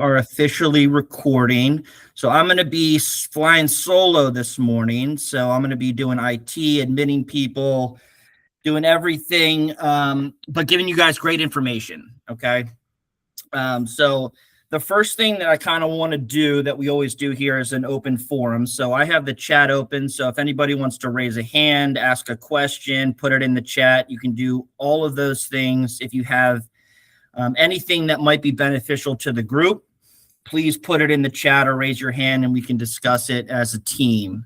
are officially recording. So I'm going to be flying solo this morning. So I'm going to be doing IT, admitting people, doing everything, but giving you guys great information. Okay. So the first thing that I kind of want to do that we always do here is an open forum. So I have the chat open. So if anybody wants to raise a hand, ask a question, put it in the chat, you can do all of those things. If you have anything that might be beneficial to the group, please put it in the chat or raise your hand and we can discuss it as a team.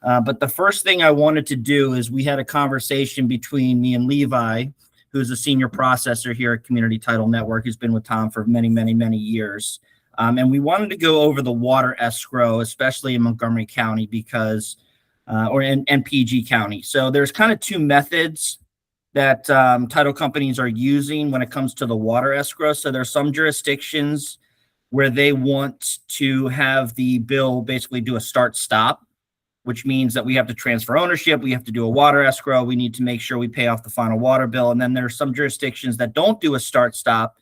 But the first thing I wanted to do is we had a conversation between me and Levi, who's a senior processor here at Community Title Network, who's been with Tom for many, many, many years. And we wanted to go over the water escrow, especially in Montgomery County because, or in PG County. So there's kind of two methods that title companies are using when it comes to the water escrow. So there's some jurisdictions where they want to have the bill basically do a start-stop, which means that we have to transfer ownership, we have to do a water escrow, we need to make sure we pay off the final water bill. And then there are some jurisdictions that don't do a start-stop.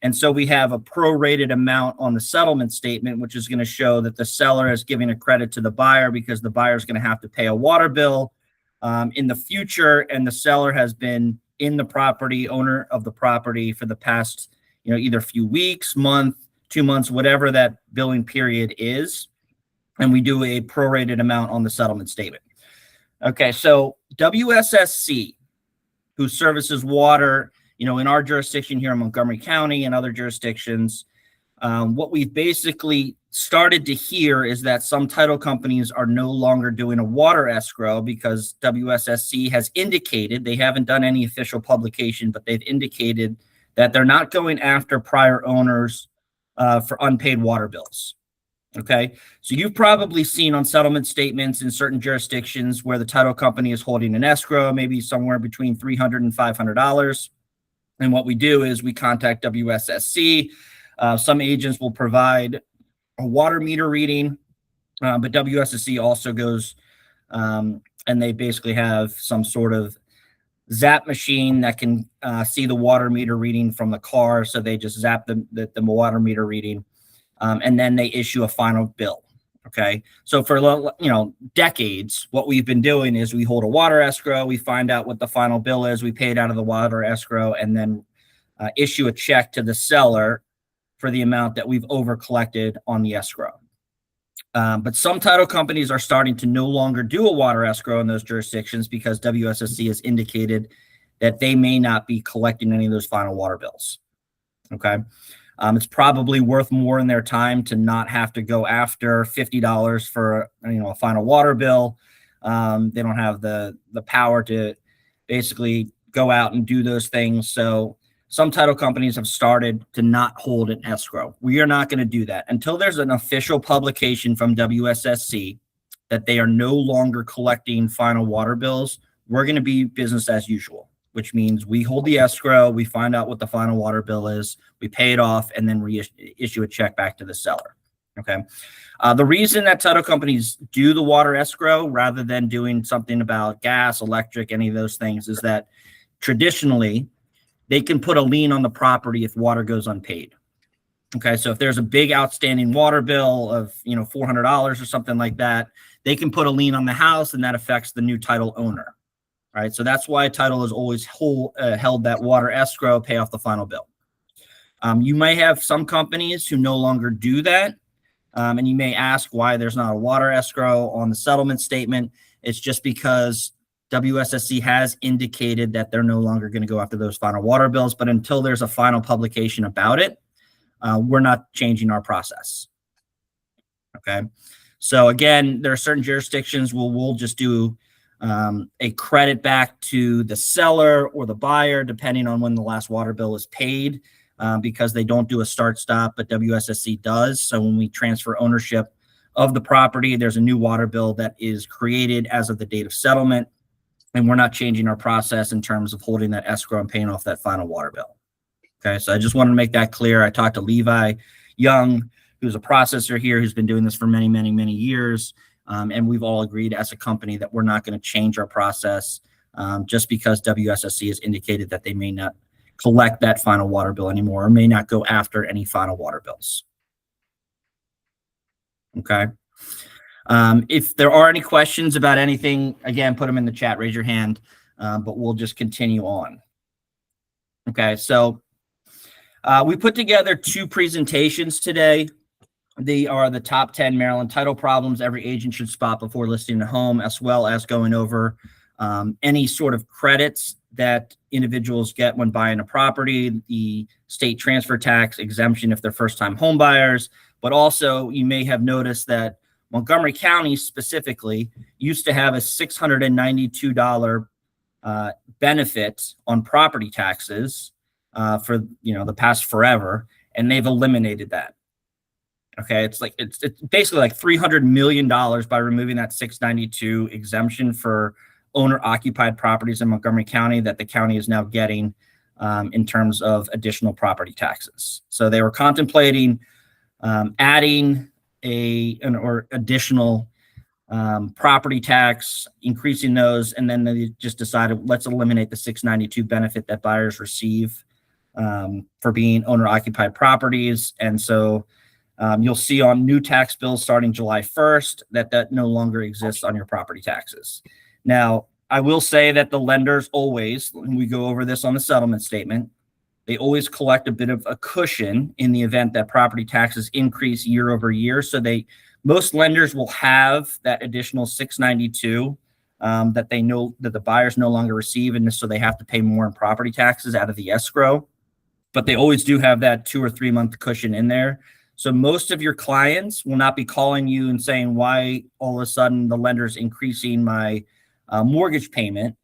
And so we have a prorated amount on the settlement statement, which is going to show that the seller is giving a credit to the buyer because the buyer is going to have to pay a water bill in the future, and the seller has been in the property, owner of the property for the past, either few weeks, month, 2 months, whatever that billing period is, and we do a prorated amount on the settlement statement. Okay, so WSSC, who services water, in our jurisdiction here in Montgomery County and other jurisdictions, what we've basically started to hear is that some title companies are no longer doing a water escrow because WSSC has indicated, they haven't done any official publication, but they've indicated that they're not going after prior owners for unpaid water bills. Okay, so you've probably seen on settlement statements in certain jurisdictions where the title company is holding an escrow, maybe somewhere between $300 and $500. And what we do is we contact WSSC. Some agents will provide a water meter reading, but WSSC also goes and they basically have some sort of zap machine that can see the water meter reading from the car. So they just zap the water meter reading and then they issue a final bill. Okay. So for, decades, what we've been doing is we hold a water escrow. We find out what the final bill is. We pay it out of the water escrow and then issue a check to the seller for the amount that we've over collected on the escrow. But some title companies are starting to no longer do a water escrow in those jurisdictions because WSSC has indicated that they may not be collecting any of those final water bills. Okay. It's probably worth more in their time to not have to go after $50 for, a final water bill. They don't have the power to basically go out and do those things. So some title companies have started to not hold an escrow. We are not going to do that until there's an official publication from WSSC that they are no longer collecting final water bills. We're going to be business as usual, which means we hold the escrow, we find out what the final water bill is, we pay it off, and then issue a check back to the seller. Okay. The reason that title companies do the water escrow rather than doing something about gas, electric, any of those things is that traditionally, they can put a lien on the property if water goes unpaid. Okay, so if there's a big outstanding water bill of $400 or something like that, they can put a lien on the house, and that affects the new title owner. All right, so that's why title has always held that water escrow, pay off the final bill. You may have some companies who no longer do that, and you may ask why there's not a water escrow on the settlement statement. It's just because WSSC has indicated that they're no longer going to go after those final water bills, but until there's a final publication about it, we're not changing our process. Okay. So again, there are certain jurisdictions where we'll just do a credit back to the seller or the buyer, depending on when the last water bill is paid, because they don't do a start-stop, but WSSC does. So when we transfer ownership of the property, there's a new water bill that is created as of the date of settlement. And we're not changing our process in terms of holding that escrow and paying off that final water bill. Okay, so I just wanted to make that clear. I talked to Levi Young, who's a processor here, who's been doing this for many, many, many years. And we've all agreed as a company that we're not going to change our process just because WSSC has indicated that they may not collect that final water bill anymore or may not go after any final water bills. Okay. If there are any questions about anything, again, put them in the chat, raise your hand, but we'll just continue on. Okay, so we put together 2 presentations today. They are the top 10 Maryland title problems every agent should spot before listing a home, as well as going over any sort of credits that individuals get when buying a property, the state transfer tax exemption if they're first-time home buyers, but also you may have noticed that Montgomery County specifically used to have a $692 benefit on property taxes for the past forever, and they've eliminated that. Okay, it's basically like $300 million by removing that 692 exemption for owner-occupied properties in Montgomery County that the county is now getting in terms of additional property taxes. So they were contemplating adding an additional property tax, increasing those, and then they just decided let's eliminate the 692 benefit that buyers receive for being owner-occupied properties. And so you'll see on new tax bills starting July 1st that no longer exists on your property taxes. Now, I will say that the lenders always, when we go over this on the settlement statement, they always collect a bit of a cushion in the event that property taxes increase year over year. So most lenders will have that additional 692 that they know that the buyers no longer receive, and so they have to pay more in property taxes out of the escrow. But they always do have that 2 or 3 month cushion in there. So most of your clients will not be calling you and saying, why all of a sudden the lender's increasing my mortgage payment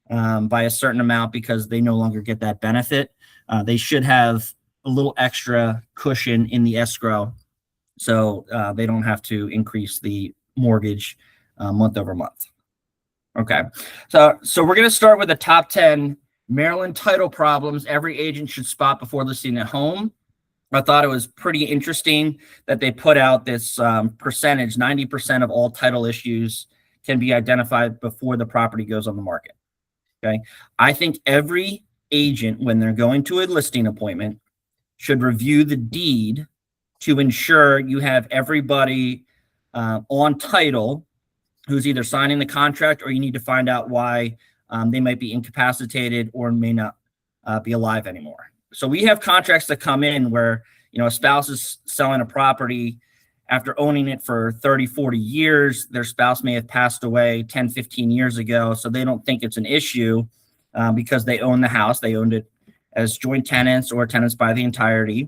by a certain amount because they no longer get that benefit. They should have a little extra cushion in the escrow so they don't have to increase the mortgage month over month. Okay, so we're going to start with the top 10 Maryland title problems every agent should spot before listing a home. I thought it was pretty interesting that they put out this percentage, 90% of all title issues can be identified before the property goes on the market. Okay. I think every agent, when they're going to a listing appointment, should review the deed to ensure you have everybody on title who's either signing the contract, or you need to find out why they might be incapacitated or may not be alive anymore. So we have contracts that come in where, a spouse is selling a property after owning it for 30, 40 years. Their spouse may have passed away 10, 15 years ago. So they don't think it's an issue because they own the house. They owned it as joint tenants or tenants by the entirety.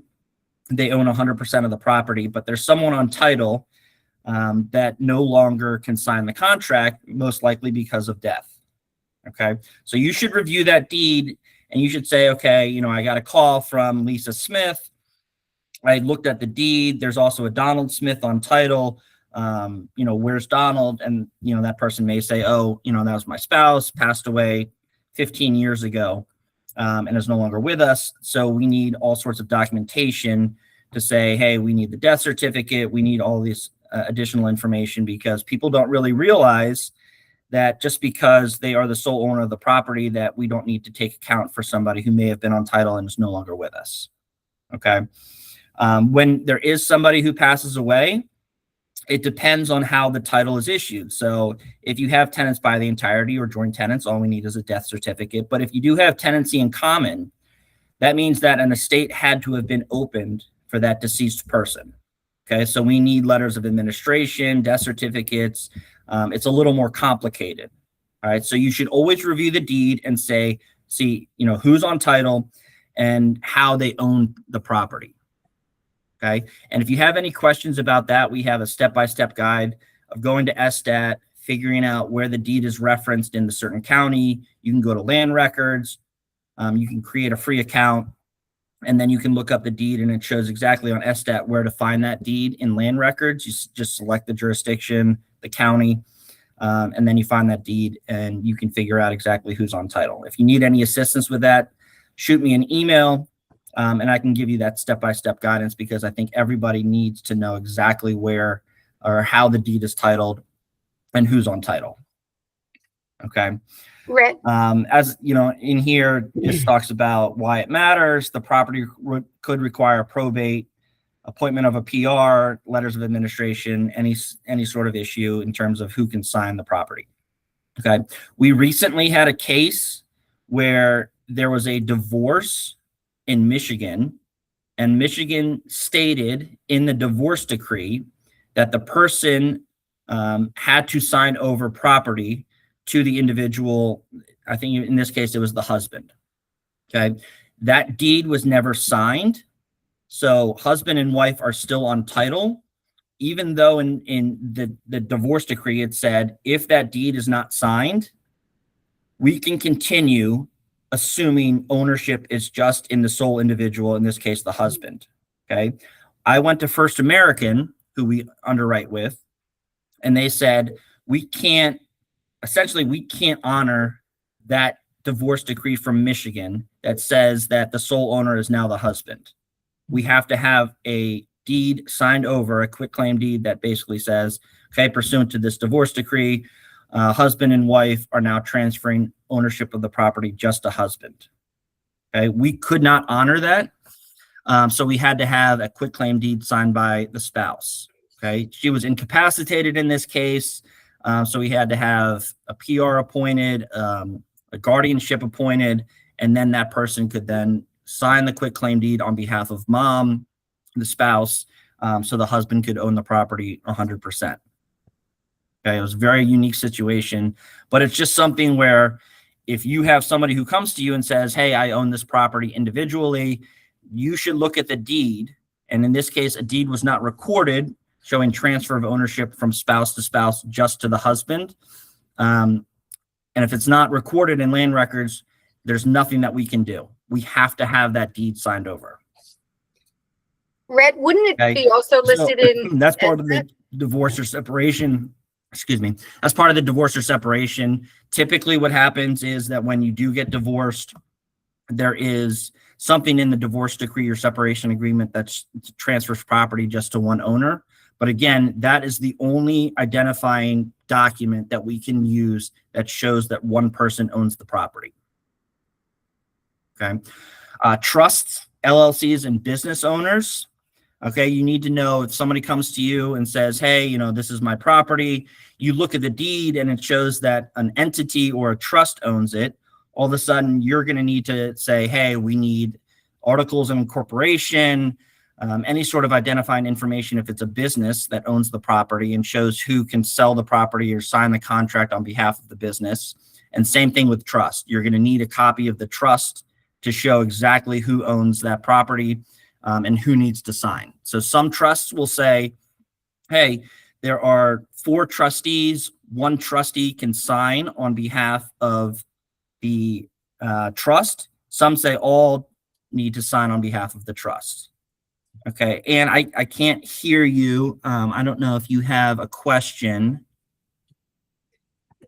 They own 100% of the property, but there's someone on title that no longer can sign the contract, most likely because of death. Okay. So you should review that deed. And you should say, okay, I got a call from Lisa Smith. I looked at the deed. There's also a Donald Smith on title. Where's Donald? And, that person may say, oh, that was my spouse, passed away 15 years ago and is no longer with us. So we need all sorts of documentation to say, hey, we need the death certificate. We need all this additional information because people don't really realize that just because they are the sole owner of the property, that we don't need to take account for somebody who may have been on title and is no longer with us. Okay. When there is somebody who passes away, it depends on how the title is issued. So if you have tenants by the entirety or joint tenants, all we need is a death certificate. But if you do have tenancy in common, that means that an estate had to have been opened for that deceased person. Okay. So we need letters of administration, death certificates. It's a little more complicated. All right. So you should always review the deed and see, who's on title and how they own the property. Okay. And if you have any questions about that, we have a step-by-step guide of going to SStat, figuring out where the deed is referenced in the certain county. You can go to land records. You can create a free account, and then you can look up the deed, and it shows exactly on SStat where to find that deed in land records. You just select the jurisdiction, the county, and then you find that deed, and you can figure out exactly who's on title. If you need any assistance with that, shoot me an email, and I can give you that step-by-step guidance because I think everybody needs to know exactly where or how the deed is titled and who's on title. Okay. Right. As in here, this talks about why it matters. The property could require probate. appointment of a PR, letters of administration, any sort of issue in terms of who can sign the property. Okay. We recently had a case where there was a divorce in Michigan, and Michigan stated in the divorce decree that the person had to sign over property to the individual. I think in this case, it was the husband. Okay. That deed was never signed. So husband and wife are still on title, even though in the divorce decree, it said, if that deed is not signed, we can continue assuming ownership is just in the sole individual, in this case, the husband. Okay. I went to First American, who we underwrite with, and they said, we can't honor that divorce decree from Michigan that says that the sole owner is now the husband. We have to have a deed signed over, a quitclaim deed that basically says, okay, pursuant to this divorce decree, husband and wife are now transferring ownership of the property just to husband. Okay, we could not honor that. So we had to have a quitclaim deed signed by the spouse. Okay, she was incapacitated in this case. So we had to have a PR appointed, a guardianship appointed, and then that person could then sign the quitclaim deed on behalf of mom, the spouse, so the husband could own the property 100%. Okay, it was a very unique situation, but it's just something where if you have somebody who comes to you and says, hey, I own this property individually, you should look at the deed. And in this case, a deed was not recorded showing transfer of ownership from spouse to spouse just to the husband. And if it's not recorded in land records, there's nothing that we can do. We have to have that deed signed over. Red, wouldn't it be also listed in? That's part of the divorce or separation. Excuse me. That's part of the divorce or separation. Typically what happens is that when you do get divorced, there is something in the divorce decree or separation agreement that transfers property just to one owner. But again, that is the only identifying document that we can use that shows that one person owns the property. Okay. Trusts, LLCs, and business owners. Okay. You need to know if somebody comes to you and says, hey, this is my property. You look at the deed and it shows that an entity or a trust owns it. All of a sudden, you're going to need to say, hey, we need articles of incorporation, any sort of identifying information if it's a business that owns the property and shows who can sell the property or sign the contract on behalf of the business. And same thing with trust. You're going to need a copy of the trust to show exactly who owns that property and who needs to sign. So some trusts will say, hey, there are 4 trustees. One trustee can sign on behalf of the trust. Some say all need to sign on behalf of the trust. Okay, and I can't hear you. I don't know if you have a question.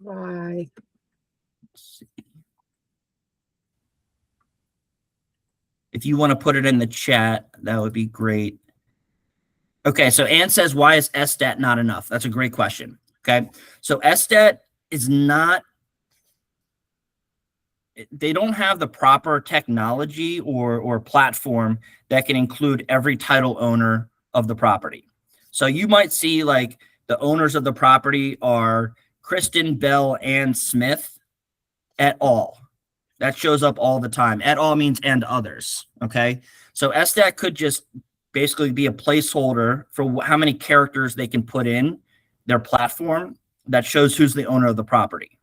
Why? If you want to put it in the chat, that would be great. Okay, so Ann says, why is SDAT not enough? That's a great question. Okay, so SDAT is not, they don't have the proper technology or platform that can include every title owner of the property. So you might see like the owners of the property are Kristen, Bell, and Smith et al. That shows up all the time. Et al means and others. Okay. So SDAT could just basically be a placeholder for how many characters they can put in their platform that shows who's the owner of the property.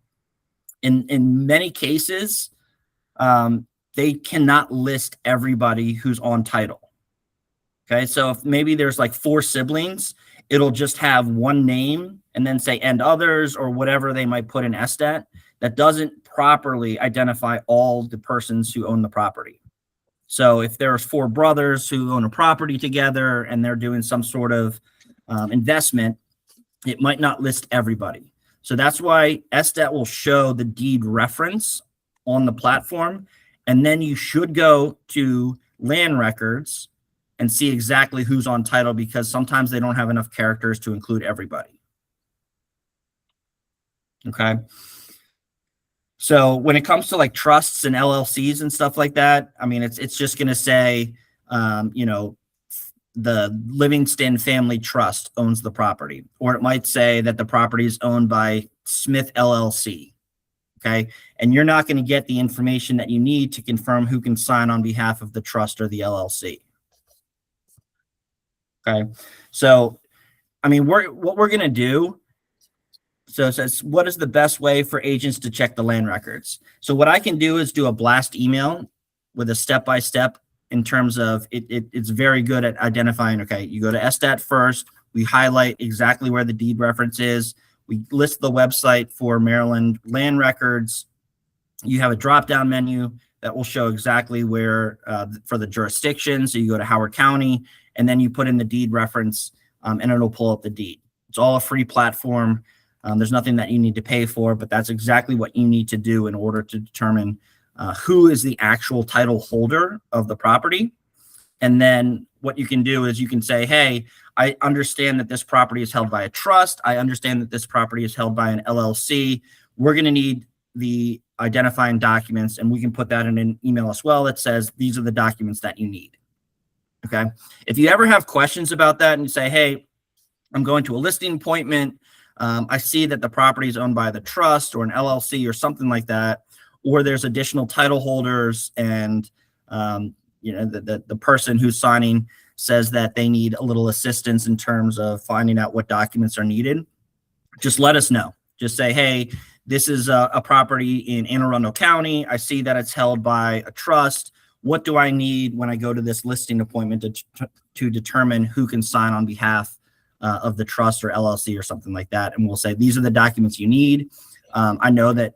In many cases, they cannot list everybody who's on title. Okay. So if maybe there's like 4 siblings, it'll just have one name and then say and others or whatever they might put in SDAT. That doesn't properly identify all the persons who own the property. So if there's 4 brothers who own a property together and they're doing some sort of investment, it might not list everybody. So that's why SDAT will show the deed reference on the platform. And then you should go to land records and see exactly who's on title, because sometimes they don't have enough characters to include everybody. Okay. So when it comes to like trusts and LLCs and stuff like that, I mean, it's just going to say, the Livingston Family Trust owns the property, or it might say that the property is owned by Smith LLC. Okay. And you're not going to get the information that you need to confirm who can sign on behalf of the trust or the LLC. Okay. So, I mean, what we're going to do. So it says, what is the best way for agents to check the land records? So what I can do is do a blast email with a step-by-step in terms of it's very good at identifying, okay, you go to SDAT first, we highlight exactly where the deed reference is, we list the website for Maryland land records, you have a drop-down menu that will show exactly where for the jurisdiction, so you go to Howard County, and then you put in the deed reference, and it'll pull up the deed. It's all a free platform. There's nothing that you need to pay for, but that's exactly what you need to do in order to determine who is the actual title holder of the property. And then what you can do is you can say, hey, I understand that this property is held by a trust. I understand that this property is held by an LLC. We're going to need the identifying documents, and we can put that in an email as well that says these are the documents that you need. Okay. If you ever have questions about that and you say, hey, I'm going to a listing appointment, I see that the property is owned by the trust or an LLC or something like that, or there's additional title holders, and the person who's signing says that they need a little assistance in terms of finding out what documents are needed, just let us know. Just say, hey, this is a property in Anne Arundel County. I see that it's held by a trust. What do I need when I go to this listing appointment to determine who can sign on behalf of the trust or LLC or something like that? And we'll say, these are the documents you need. I know that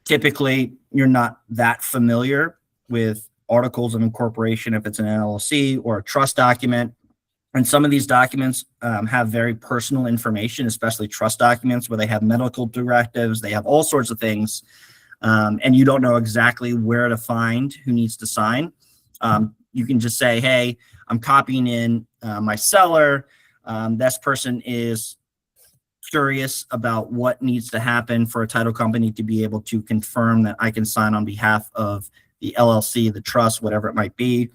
typically you're not that familiar with articles of incorporation if it's an LLC or a trust document. And some of these documents have very personal information, especially trust documents where they have medical directives, they have all sorts of things. And you don't know exactly where to find who needs to sign. You can just say, hey, I'm copying in my seller. This person is curious about what needs to happen for a title company to be able to confirm that I can sign on behalf of the LLC, the trust, whatever it might be.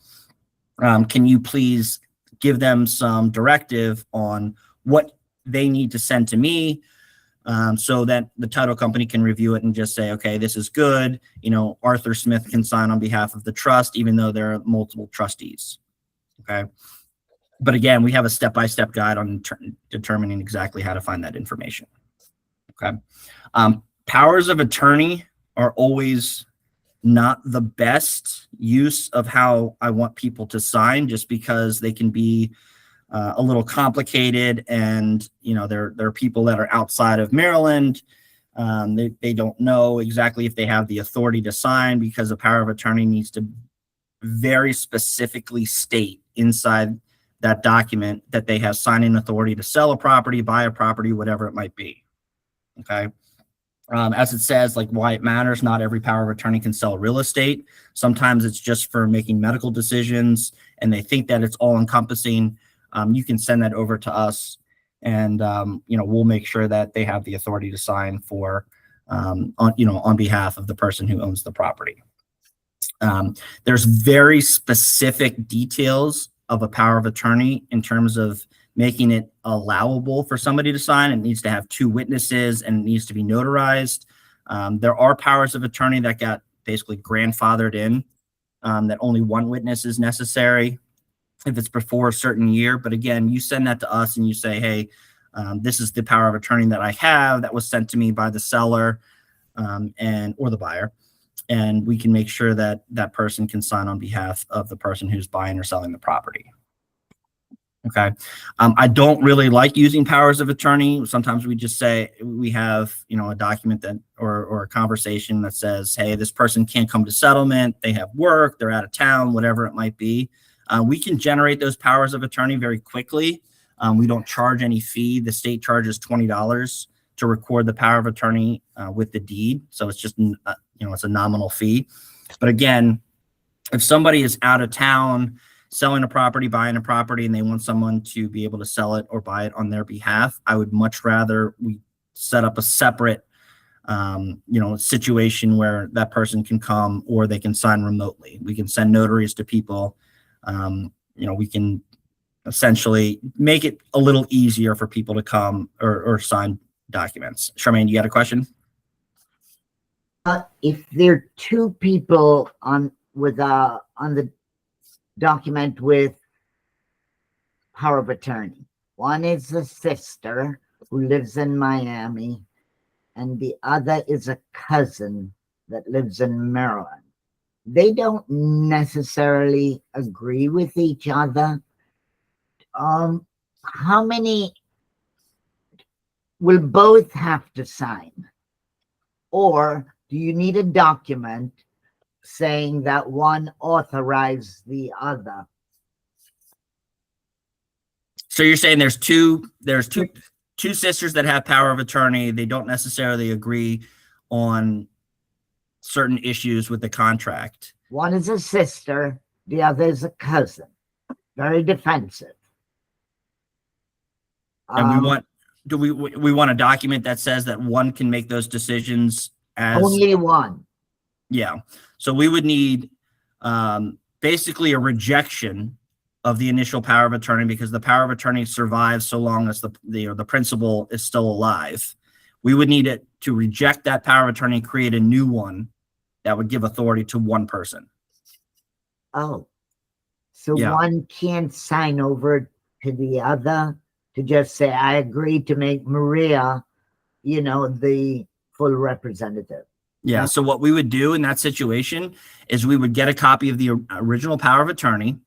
Can you please give them some directive on what they need to send to me so that the title company can review it and just say, okay, this is good. Arthur Smith can sign on behalf of the trust, even though there are multiple trustees. Okay. But again, we have a step-by-step guide on determining exactly how to find that information. Okay. Powers of attorney are always not the best use of how I want people to sign, just because they can be a little complicated, and there are people that are outside of Maryland. They don't know exactly if they have the authority to sign, because a power of attorney needs to very specifically state inside that document that they have signing authority to sell a property, buy a property, whatever it might be. Okay. As it says, like, why it matters, not every power of attorney can sell real estate. Sometimes it's just for making medical decisions, and they think that it's all encompassing. You can send that over to us, and we'll make sure that they have the authority to sign for on behalf of the person who owns the property. There's very specific details of a power of attorney in terms of making it allowable for somebody to sign. It needs to have 2 witnesses, and it needs to be notarized. There are powers of attorney that got basically grandfathered in, that only 1 witness is necessary if it's before a certain year. But again, you send that to us and you say, hey, this is the power of attorney that I have that was sent to me by the seller or the buyer. And we can make sure that that person can sign on behalf of the person who's buying or selling the property. Okay. I don't really like using powers of attorney. Sometimes we just say we have, a document that or a conversation that says, hey, this person can't come to settlement. They have work. They're out of town, whatever it might be. We can generate those powers of attorney very quickly. We don't charge any fee. The state charges $20 to record the power of attorney with the deed. So it's just, it's a nominal fee. But again, if somebody is out of town, selling a property, buying a property, and they want someone to be able to sell it or buy it on their behalf, I would much rather we set up a separate, situation where that person can come, or they can sign remotely. We can send notaries to people. We can essentially make it a little easier for people to come or sign documents. Charmaine, you got a question? If there are two people on the document with power of attorney, one is a sister who lives in Miami, and the other is a cousin that lives in Maryland. They don't necessarily agree with each other. How many will both have to sign? Or do you need a document saying that one authorized the other? So you're saying there's two sisters that have power of attorney. They don't necessarily agree on certain issues with the contract. One is a sister, the other is a cousin. Very defensive. And we want a document that says that one can make those decisions as only one. Yeah. So we would need basically a rejection of the initial power of attorney, because the power of attorney survives so long as the principal is still alive. We would need it to reject that power of attorney, create a new one that would give authority to one person. Oh, so Yeah. One can't sign over to the other to just say, I agree to make Maria, the full representative. Yeah. So what we would do in that situation is we would get a copy of the original power of attorney.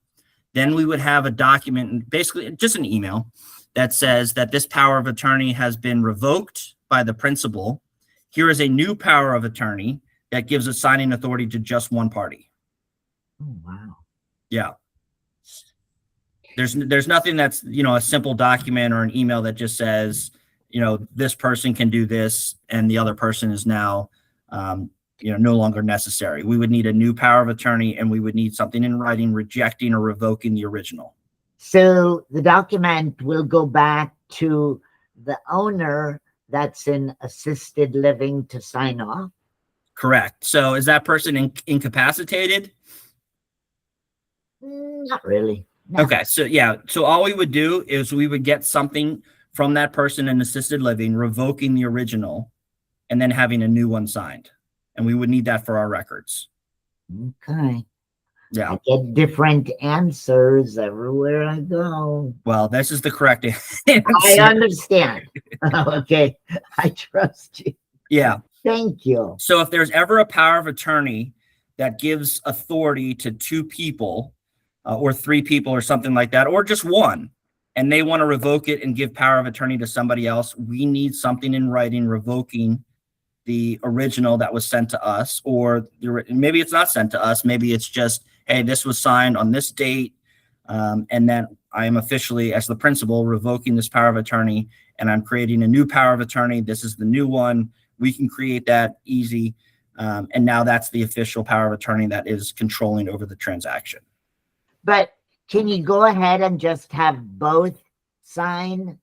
Then we would have a document, basically just an email, that says that this power of attorney has been revoked by the principal. Here is a new power of attorney that gives a signing authority to just one party. Oh, wow. Yeah. There's nothing that's, a simple document or an email that just says, this person can do this and the other person is now, no longer necessary. We would need a new power of attorney, and we would need something in writing rejecting or revoking the original. So the document will go back to the owner that's in assisted living to sign off? Correct. So is that person incapacitated? Not really. No. Okay. So yeah. So all we would do is we would get something from that person in assisted living, revoking the original, and then having a new one signed. And we would need that for our records. Okay. Yeah. I get different answers everywhere I go. Well, this is the correct answer. I understand. Okay. I trust you. Yeah. Thank you. So if there's ever a power of attorney that gives authority to two people or three people or something like that, or just one, and they want to revoke it and give power of attorney to somebody else, we need something in writing revoking the original that was sent to us, or maybe it's not sent to us. Maybe it's just, hey, this was signed on this date. And then I am officially, as the principal, revoking this power of attorney, and I'm creating a new power of attorney. This is the new one. We can create that easy. And now that's the official power of attorney that is controlling over the transaction. But can you go ahead and just have both sign?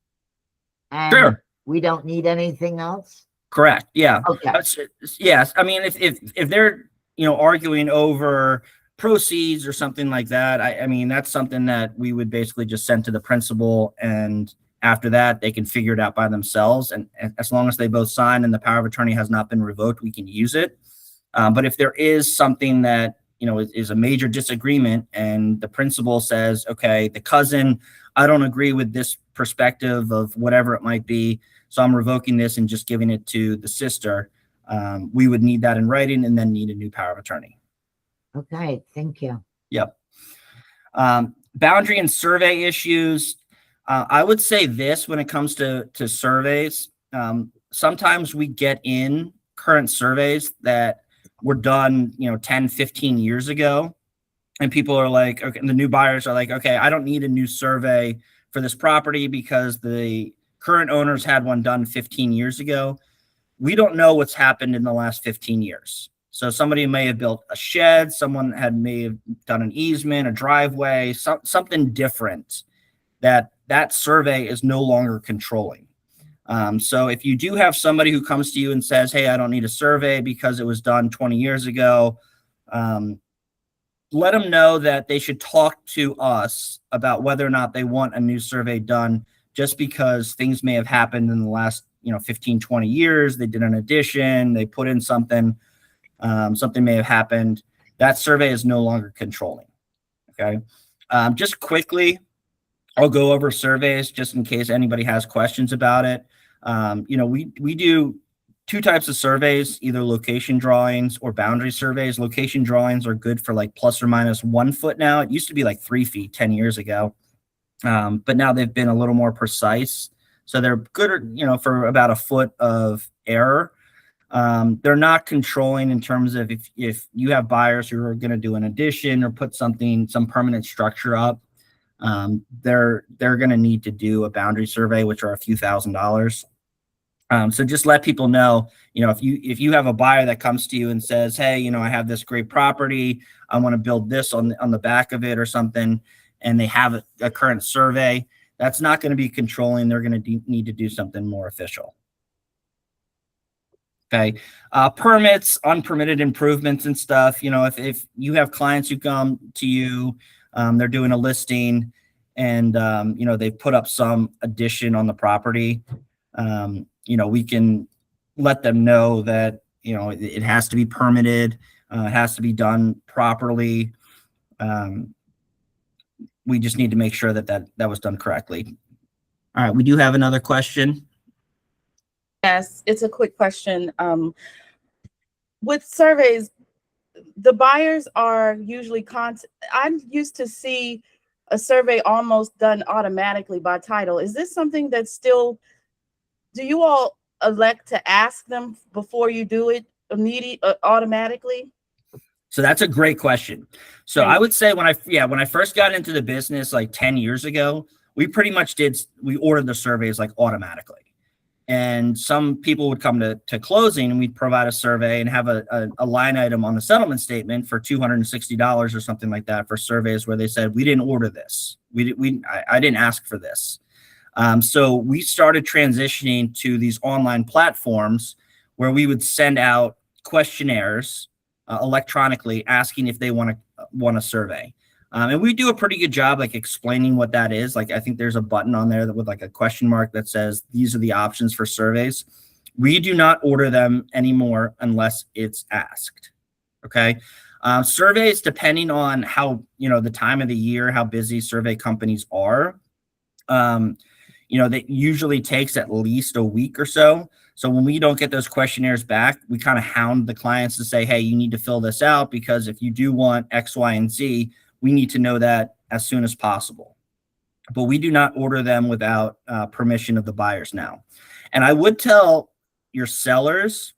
And Sure. We don't need anything else? Correct. Yeah. Okay. Yes. I mean, if they're, arguing over proceeds or something like that, I mean, that's something that we would basically just send to the principal, and after that, they can figure it out by themselves. And as long as they both sign and the power of attorney has not been revoked, we can use it. But if there is something that, is a major disagreement, and the principal says, okay, the cousin, I don't agree with this perspective of whatever it might be, so I'm revoking this and just giving it to the sister, we would need that in writing and then need a new power of attorney. Okay, thank you. Yep. Boundary and survey issues. I would say this when it comes to surveys. Sometimes we get in current surveys that were done, 10, 15 years ago. And people are like, okay, and the new buyers are like, okay, I don't need a new survey for this property because the current owners had one done 15 years ago. We don't know what's happened in the last 15 years. So somebody may have built a shed, someone may have done an easement, a driveway, something different that survey is no longer controlling. So if you do have somebody who comes to you and says, hey, I don't need a survey because it was done 20 years ago, let them know that they should talk to us about whether or not they want a new survey done, just because things may have happened in the last 15, 20 years. They did an addition, they put in something, something may have happened. That survey is no longer controlling. Okay. Just quickly, I'll go over surveys just in case anybody has questions about it. We do two types of surveys, either location drawings or boundary surveys. Location drawings are good for like plus or minus 1 foot now. It used to be like 3 feet 10 years ago. But now they've been a little more precise. So they're good, for about 1 foot of error. They're not controlling in terms of if you have buyers who are going to do an addition or put some permanent structure up, they're going to need to do a boundary survey, which are a few $1,000s. So just let people know, if you have a buyer that comes to you and says, hey, I have this great property, I want to build this on the back of it or something, and they have a current survey, that's not going to be controlling. They're going to need to do something more official. Okay. Permits, unpermitted improvements and stuff. If you have clients who come to you, they're doing a listing and, they've put up some addition on the property, we can let them know that, it has to be permitted, it has to be done properly. We just need to make sure that was done correctly. All right. We do have another question. Yes, it's a quick question. With surveys, the buyers are usually I'm used to see a survey almost done automatically by title. Is this something that's still, do you all elect to ask them before you do it automatically? So that's a great question. So I would say when I first got into the business like 10 years ago, we pretty much we ordered the surveys like automatically. And some people would come to closing and we'd provide a survey and have a line item on the settlement statement for $260 or something like that for surveys where they said, we didn't order this. I didn't ask for this. So we started transitioning to these online platforms where we would send out questionnaires electronically asking if they want a survey. And we do a pretty good job like explaining what that is. Like I think there's a button on there with like a question mark that says these are the options for surveys. We do not order them anymore unless it's asked. Okay. Surveys, depending on how, the time of the year, how busy survey companies are, that usually takes at least a week or so. So when we don't get those questionnaires back, we kind of hound the clients to say, hey, you need to fill this out because if you do want X, Y, and Z, we need to know that as soon as possible. But we do not order them without permission of the buyers now. And I would tell your sellers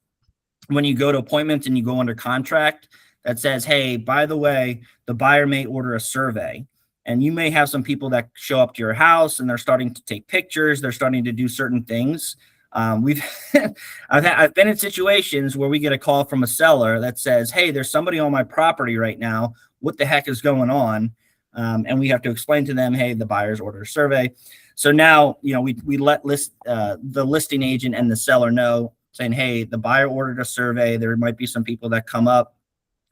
when you go to appointments and you go under contract that says, hey, by the way, the buyer may order a survey. And you may have some people that show up to your house and they're starting to take pictures. They're starting to do certain things. I've been in situations where we get a call from a seller that says, hey, there's somebody on my property right now. What the heck is going on? And we have to explain to them, hey, the buyer's ordered a survey. So now, we let the listing agent and the seller know, saying, hey, the buyer ordered a survey. There might be some people that come up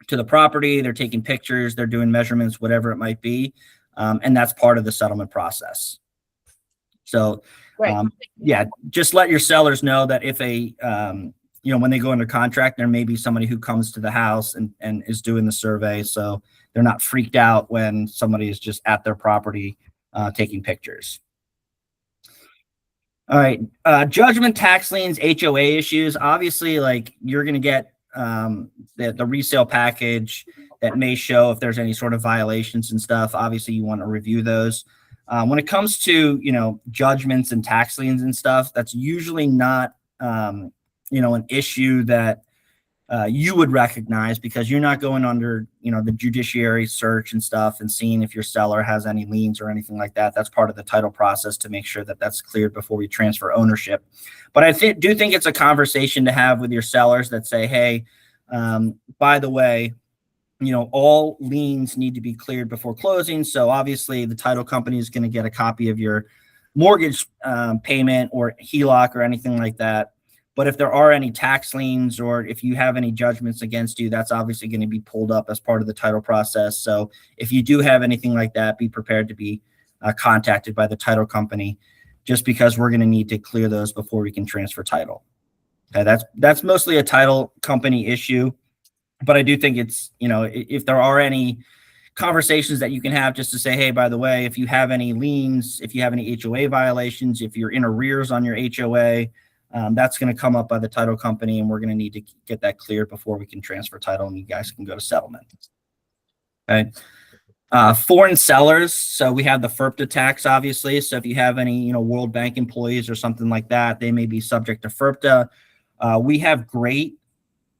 to the property. They're taking pictures. They're doing measurements, whatever it might be. And that's part of the settlement process. So, just let your sellers know that if when they go under contract, there may be somebody who comes to the house and is doing the survey. So they're not freaked out when somebody is just at their property taking pictures. All right. Judgment, tax liens, HOA issues. Obviously, like you're going to get the resale package that may show if there's any sort of violations and stuff. Obviously, you want to review those. When it comes to, judgments and tax liens and stuff, that's usually not, an issue that you would recognize because you're not going under, the judiciary search and stuff and seeing if your seller has any liens or anything like that. That's part of the title process to make sure that that's cleared before we transfer ownership. But I do think it's a conversation to have with your sellers that say, hey, by the way, all liens need to be cleared before closing. So obviously the title company is going to get a copy of your mortgage payment or HELOC or anything like that. But if there are any tax liens or if you have any judgments against you, that's obviously going to be pulled up as part of the title process. So if you do have anything like that, be prepared to be contacted by the title company, just because we're going to need to clear those before we can transfer title. Okay, that's mostly a title company issue, but I do think it's, if there are any conversations that you can have just to say, hey, by the way, if you have any liens, if you have any HOA violations, if you're in arrears on your HOA, that's going to come up by the title company, and we're going to need to get that cleared before we can transfer title and you guys can go to settlement. Okay. Foreign sellers. So we have the FIRPTA tax, obviously. So if you have any, World Bank employees or something like that, they may be subject to FIRPTA. We have great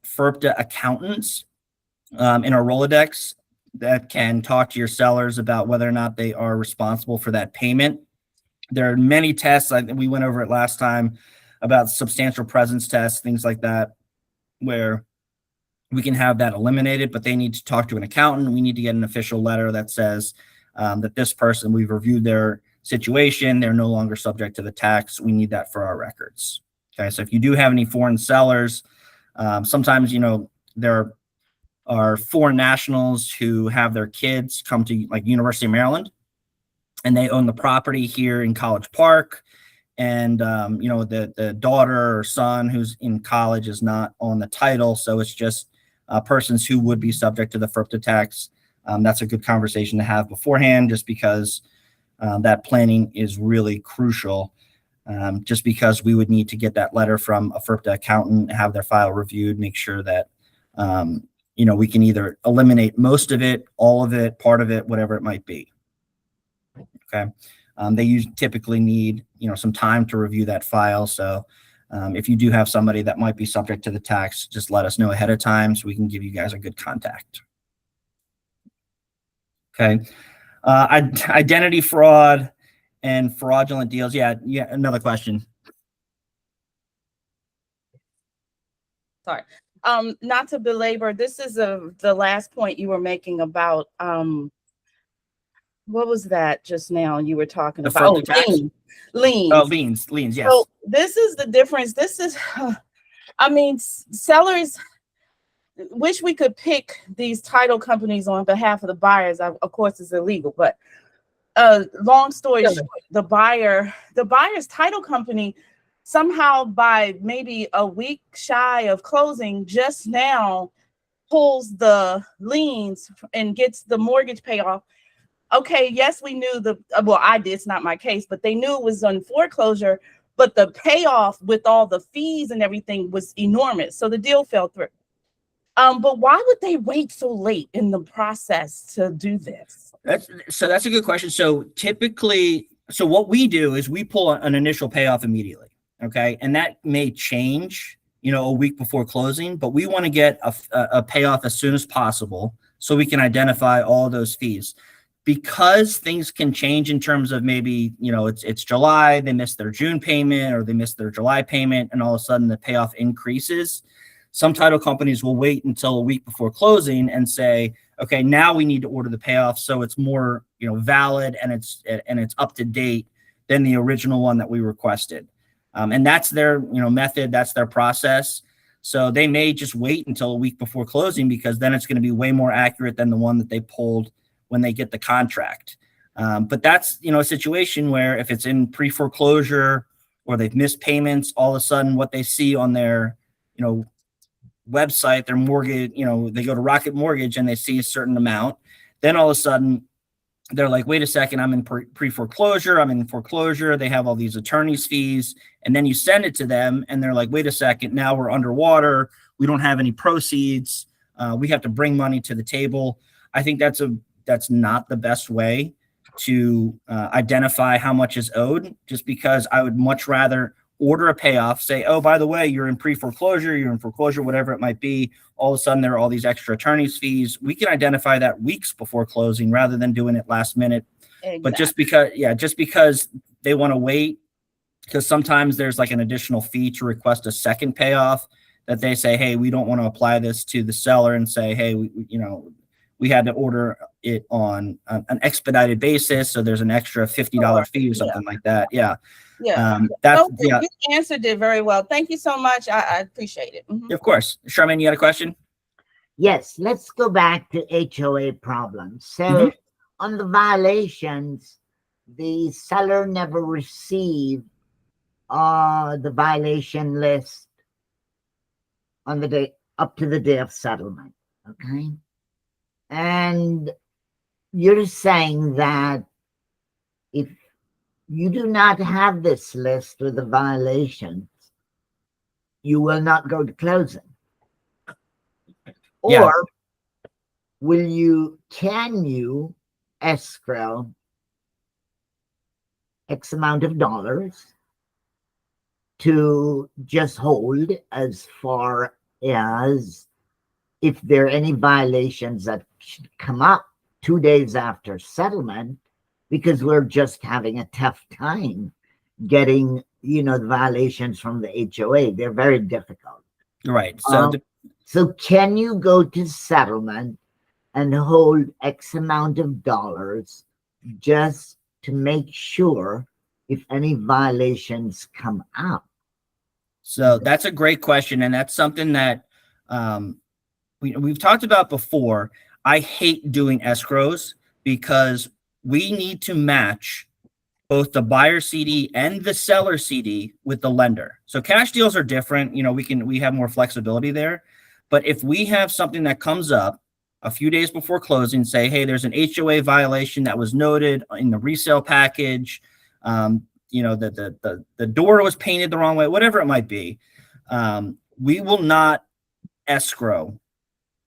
FIRPTA accountants in our Rolodex that can talk to your sellers about whether or not they are responsible for that payment. There are many tests. We went over it last time about substantial presence tests, things like that, where we can have that eliminated, but they need to talk to an accountant. We need to get an official letter that says that this person, we've reviewed their situation, they're no longer subject to the tax. We need that for our records. Okay, so if you do have any foreign sellers, sometimes, there are foreign nationals who have their kids come to like University of Maryland, and they own the property here in College Park. And, the daughter or son who's in college is not on the title. So it's just persons who would be subject to the FIRPTA tax. That's a good conversation to have beforehand, just because that planning is really crucial. Just because we would need to get that letter from a FIRPTA accountant, have their file reviewed, make sure that, we can either eliminate most of it, all of it, part of it, whatever it might be. Okay. They typically need, some time to review that file. So if you do have somebody that might be subject to the tax, just let us know ahead of time so we can give you guys a good contact. Okay. Identity fraud and fraudulent deals. Yeah. Another question. Sorry. Not to belabor, this is the last point you were making about, what was that just now you were talking about? Liens. Oh, liens, yes. So this is the difference. This is, sellers wish we could pick these title companies on behalf of the buyers. Of course, it's illegal, but long story short, the buyer's title company somehow by maybe a week shy of closing just now pulls the liens and gets the mortgage payoff. Okay, yes, we knew I did, it's not my case, but they knew it was on foreclosure, but the payoff with all the fees and everything was enormous. So the deal fell through. But why would they wait so late in the process to do this? That's a good question. So typically, what we do is we pull an initial payoff immediately. Okay. And that may change, a week before closing, but we want to get a payoff as soon as possible so we can identify all of those fees. Because things can change in terms of maybe, it's July, they missed their June payment or they missed their July payment, and all of a sudden the payoff increases. Some title companies will wait until a week before closing and say, okay, now we need to order the payoff so it's more, valid and it's up to date than the original one that we requested. And that's their, method, that's their process. So they may just wait until a week before closing, because then it's going to be way more accurate than the one that they pulled when they get the contract. But that's, a situation where if it's in pre-foreclosure or they've missed payments, all of a sudden what they see on their, website, their mortgage, they go to Rocket Mortgage and they see a certain amount. Then all of a sudden they're like, wait a second, I'm in pre-foreclosure, I'm in foreclosure, they have all these attorney's fees. And then you send it to them and they're like, wait a second, now we're underwater, we don't have any proceeds, we have to bring money to the table. I think that's not the best way to identify how much is owed, just because I would much rather order a payoff, say, oh, by the way, you're in pre-foreclosure, you're in foreclosure, whatever it might be. All of a sudden there are all these extra attorney's fees. We can identify that weeks before closing rather than doing it last minute. Exactly. But just because they want to wait, because sometimes there's like an additional fee to request a second payoff that they say, hey, we don't want to apply this to the seller and say, hey, we had to order it on an expedited basis, so there's an extra $50 fee or something like that. Yeah. Yeah. That's Okay, yeah. you answered it very well. Thank you so much. I appreciate it. Mhm. Of course, Charmaine, you had a question? Yes, let's go back to HOA problems. So on the violations, the seller never received the violation list on the day up to the day of settlement. Okay. And you're saying that if you do not have this list with the violations, you will not go to closing. Yeah. Or can you escrow X amount of dollars to just hold as far as if there are any violations that should come up 2 days after settlement, because we're just having a tough time getting, the violations from the HOA. They're very difficult. Right. So so can you go to settlement and hold X amount of dollars just to make sure if any violations come up? So that's a great question, and that's something that we've talked about before. I hate doing escrows because we need to match both the buyer CD and the seller CD with the lender. So cash deals are different. We have more flexibility there. But if we have something that comes up a few days before closing, say, hey, there's an HOA violation that was noted in the resale package, the door was painted the wrong way, whatever it might be, we will not escrow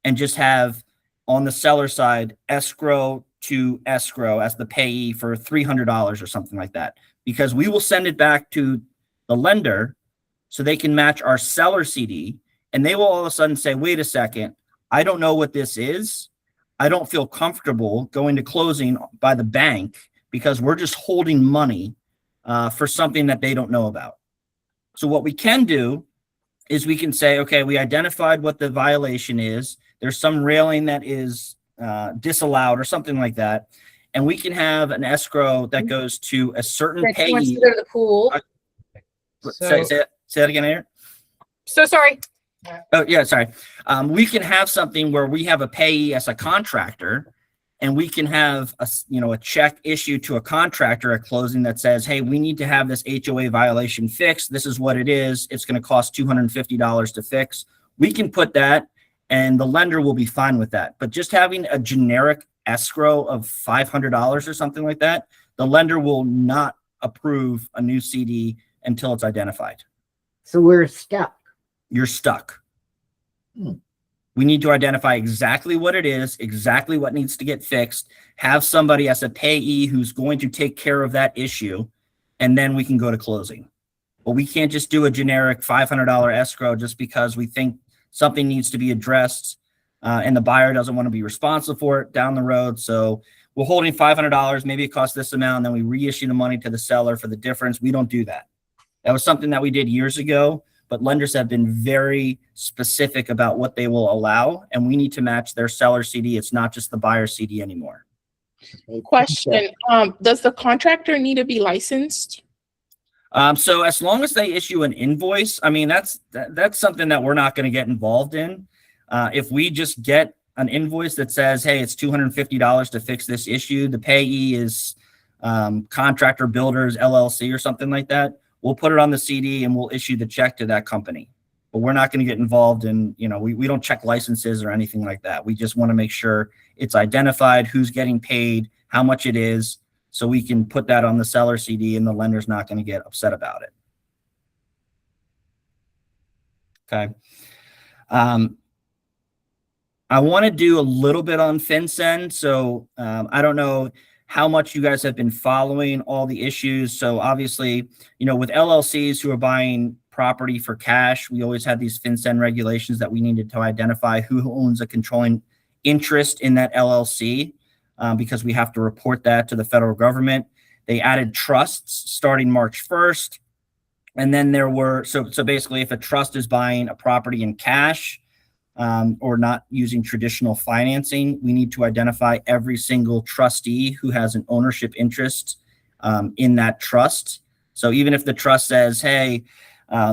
and just have on the seller side escrow to escrow as the payee for $300 or something like that, because we will send it back to the lender so they can match our seller CD, and they will all of a sudden say, wait a second, I don't know what this is. I don't feel comfortable going to closing by the bank because we're just holding money for something that they don't know about. So what we can do is we can say, okay, we identified what the violation is. There's some railing that is disallowed or something like that. And we can have an escrow that goes to a certain Rick, he wants payee. to go to the pool. Say that again, Aaron. So sorry. Oh, yeah, sorry. We can have something where we have a payee as a contractor, and we can have a check issued to a contractor at closing that says, hey, we need to have this HOA violation fixed. This is what it is. It's going to cost $250 to fix. We can put that, and the lender will be fine with that. But just having a generic escrow of $500 or something like that, the lender will not approve a new CD until it's identified. So we're stuck. You're stuck. We need to identify exactly what it is, exactly what needs to get fixed, have somebody as a payee who's going to take care of that issue, and then we can go to closing. But we can't just do a generic $500 escrow just because we think something needs to be addressed and the buyer doesn't want to be responsible for it down the road. So we're holding $500, maybe it costs this amount, and then we reissue the money to the seller for the difference. We don't do that. That was something that we did years ago, but lenders have been very specific about what they will allow, and we need to match their seller CD. It's not just the buyer CD anymore. Question, does the contractor need to be licensed? So as long as they issue an invoice, I mean, that's something that we're not going to get involved in. If we just get an invoice that says, hey, it's $250 to fix this issue, the payee is contractor builders LLC or something like that, we'll put it on the CD and we'll issue the check to that company. But we're not going to get involved in, we don't check licenses or anything like that. We just want to make sure it's identified, who's getting paid, how much it is, so we can put that on the seller CD and the lender's not going to get upset about it. Okay. I want to do a little bit on FinCEN. So I don't know how much you guys have been following all the issues. So obviously, with LLCs who are buying property for cash, we always had these FinCEN regulations that we needed to identify who owns a controlling interest in that LLC, because we have to report that to the federal government. They added trusts starting March 1st. And then there were, so basically if a trust is buying a property in cash, or not using traditional financing, we need to identify every single trustee who has an ownership interest in that trust. So even if the trust says, hey,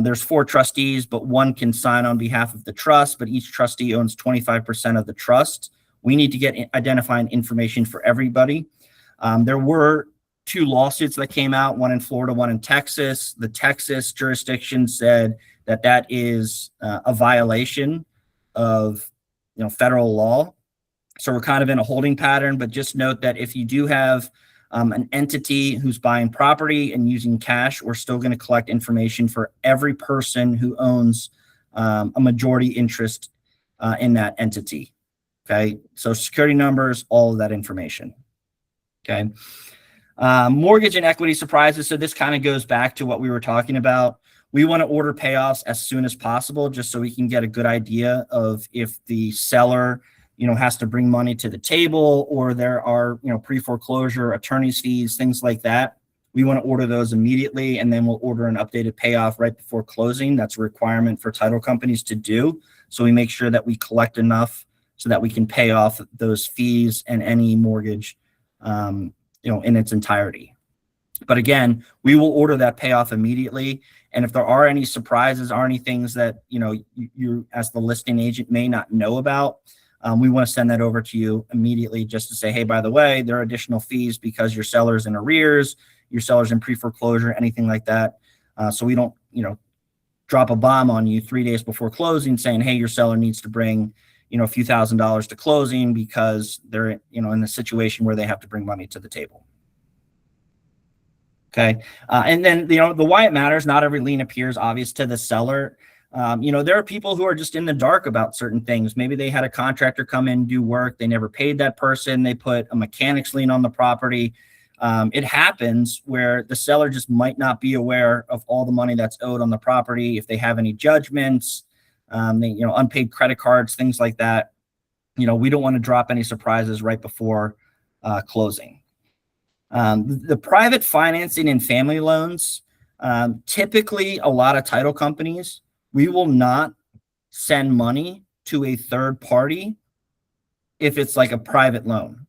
there's 4 trustees, but one can sign on behalf of the trust, but each trustee owns 25% of the trust, we need to get identifying information for everybody. There were 2 lawsuits that came out, one in Florida, one in Texas. The Texas jurisdiction said that that is a violation of federal law. So we're kind of in a holding pattern, but just note that if you do have an entity who's buying property and using cash, we're still going to collect information for every person who owns a majority interest in that entity. Okay, so security numbers, all of that information. Okay, mortgage and equity surprises. So this kind of goes back to what we were talking about. We want to order payoffs as soon as possible, just so we can get a good idea of if the seller has to bring money to the table, or there are, pre-foreclosure attorney's fees, things like that. We want to order those immediately, and then we'll order an updated payoff right before closing. That's a requirement for title companies to do. So we make sure that we collect enough so that we can pay off those fees and any mortgage, in its entirety. But again, we will order that payoff immediately. And if there are any surprises or any things that, you as the listing agent may not know about, we want to send that over to you immediately, just to say, hey, by the way, there are additional fees because your seller's in arrears, your seller's in pre-foreclosure, anything like that. So we don't, drop a bomb on you 3 days before closing saying, hey, your seller needs to bring, a few $1,000s to closing because they're, in a situation where they have to bring money to the table. Okay. And then, the why it matters, not every lien appears obvious to the seller. There are people who are just in the dark about certain things. Maybe they had a contractor come in, do work. They never paid that person. They put a mechanic's lien on the property. It happens where the seller just might not be aware of all the money that's owed on the property. If they have any judgments, unpaid credit cards, things like that. We don't want to drop any surprises right before closing. The private financing and family loans, typically a lot of title companies, we will not send money to a third party if it's like a private loan.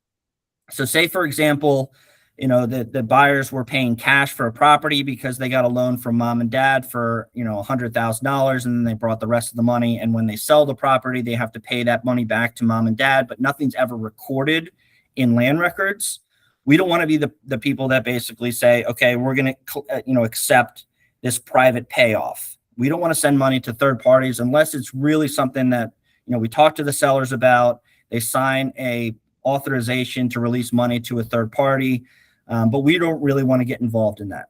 So say, for example, the buyers were paying cash for a property because they got a loan from mom and dad for, $100,000, and then they brought the rest of the money. And when they sell the property, they have to pay that money back to mom and dad, but nothing's ever recorded in land records. We don't want to be the people that basically say, okay, we're going to, accept this private payoff. We don't want to send money to third parties unless it's really something that, we talk to the sellers about, they sign a authorization to release money to a third party. But we don't really want to get involved in that.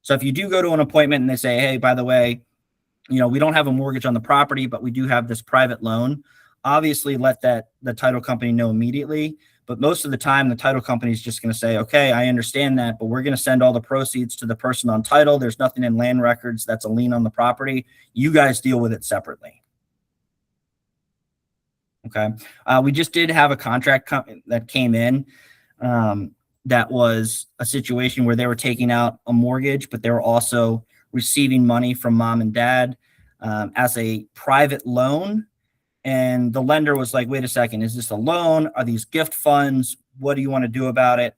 So if you do go to an appointment and they say, hey, by the way, we don't have a mortgage on the property, but we do have this private loan, obviously let the title company know immediately. But most of the time, the title company is just going to say, okay, I understand that, but we're going to send all the proceeds to the person on title. There's nothing in land records that's a lien on the property. You guys deal with it separately. Okay. We just did have a contract that came in. That was a situation where they were taking out a mortgage, but they were also receiving money from mom and dad as a private loan. And the lender was like, wait a second, is this a loan? Are these gift funds? What do you want to do about it?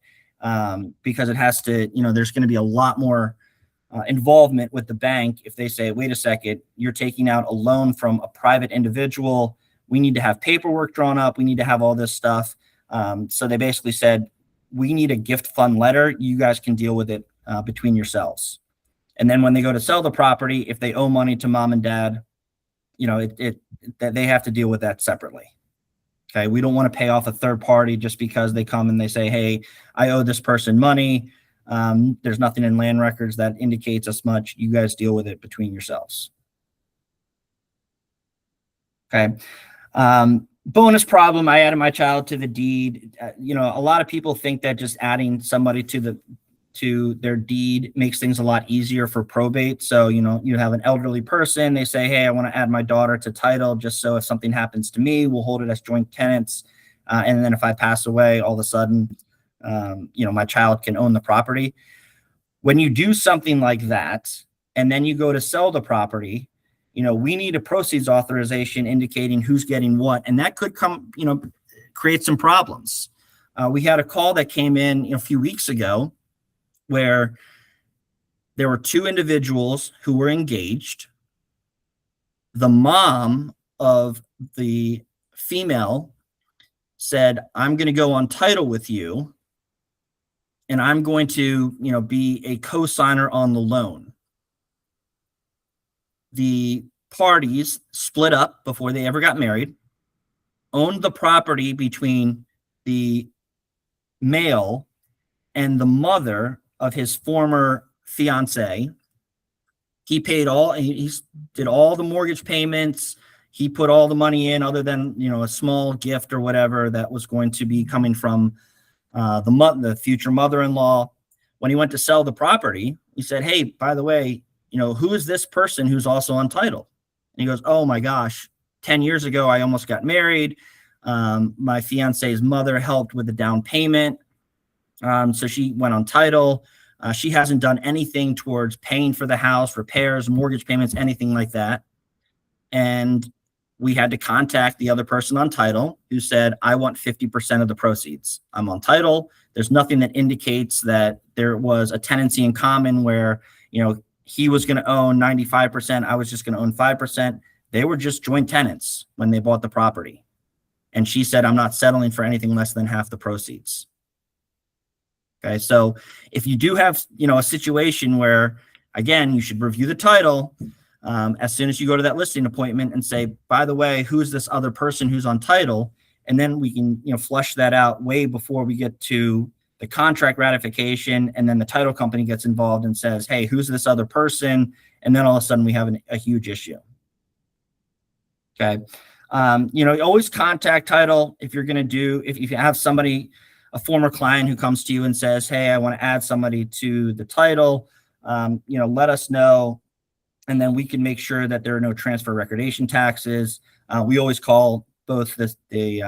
Because it has to, there's going to be a lot more involvement with the bank if they say, wait a second, you're taking out a loan from a private individual. We need to have paperwork drawn up. We need to have all this stuff. So they basically said, we need a gift fund letter. You guys can deal with it between yourselves. And then when they go to sell the property, if they owe money to mom and dad, that they have to deal with that separately. Okay. We don't want to pay off a third party just because they come and they say, hey, I owe this person money. There's nothing in land records that indicates as much. You guys deal with it between yourselves. Okay. Bonus problem. I added my child to the deed. A lot of people think that just adding somebody to their deed makes things a lot easier for probate. So, you have an elderly person, they say, hey, I want to add my daughter to title just so if something happens to me, we'll hold it as joint tenants. And then if I pass away, all of a sudden, my child can own the property. When you do something like that, and then you go to sell the property, we need a proceeds authorization indicating who's getting what. And that could create some problems. We had a call that came in a few weeks ago where there were two individuals who were engaged. The mom of the female said, I'm going to go on title with you, and I'm going to, be a co-signer on the loan. The parties split up before they ever got married, owned the property between the male and the mother of his former fiance. He paid he did all the mortgage payments. He put all the money in other than, a small gift or whatever that was going to be coming from the future mother-in-law. When he went to sell the property, he said, hey, by the way, who is this person who's also on title? And he goes, oh my gosh, 10 years ago, I almost got married. My fiance's mother helped with the down payment. So she went on title. She hasn't done anything towards paying for the house, repairs, mortgage payments, anything like that. And we had to contact the other person on title who said, I want 50% of the proceeds. I'm on title. There's nothing that indicates that there was a tenancy in common where, he was going to own 95%. I was just going to own 5%. They were just joint tenants when they bought the property. And she said, I'm not settling for anything less than half the proceeds. Okay. So if you do have, a situation where, again, you should review the title as soon as you go to that listing appointment and say, by the way, who's this other person who's on title? And then we can, flush that out way before we get to the contract ratification. And then the title company gets involved and says, hey, who's this other person? And then all of a sudden we have a huge issue. Okay. Always contact title if you're going to if you have somebody, a former client who comes to you and says, hey, I want to add somebody to the title, let us know. And then we can make sure that there are no transfer recordation taxes. We always call we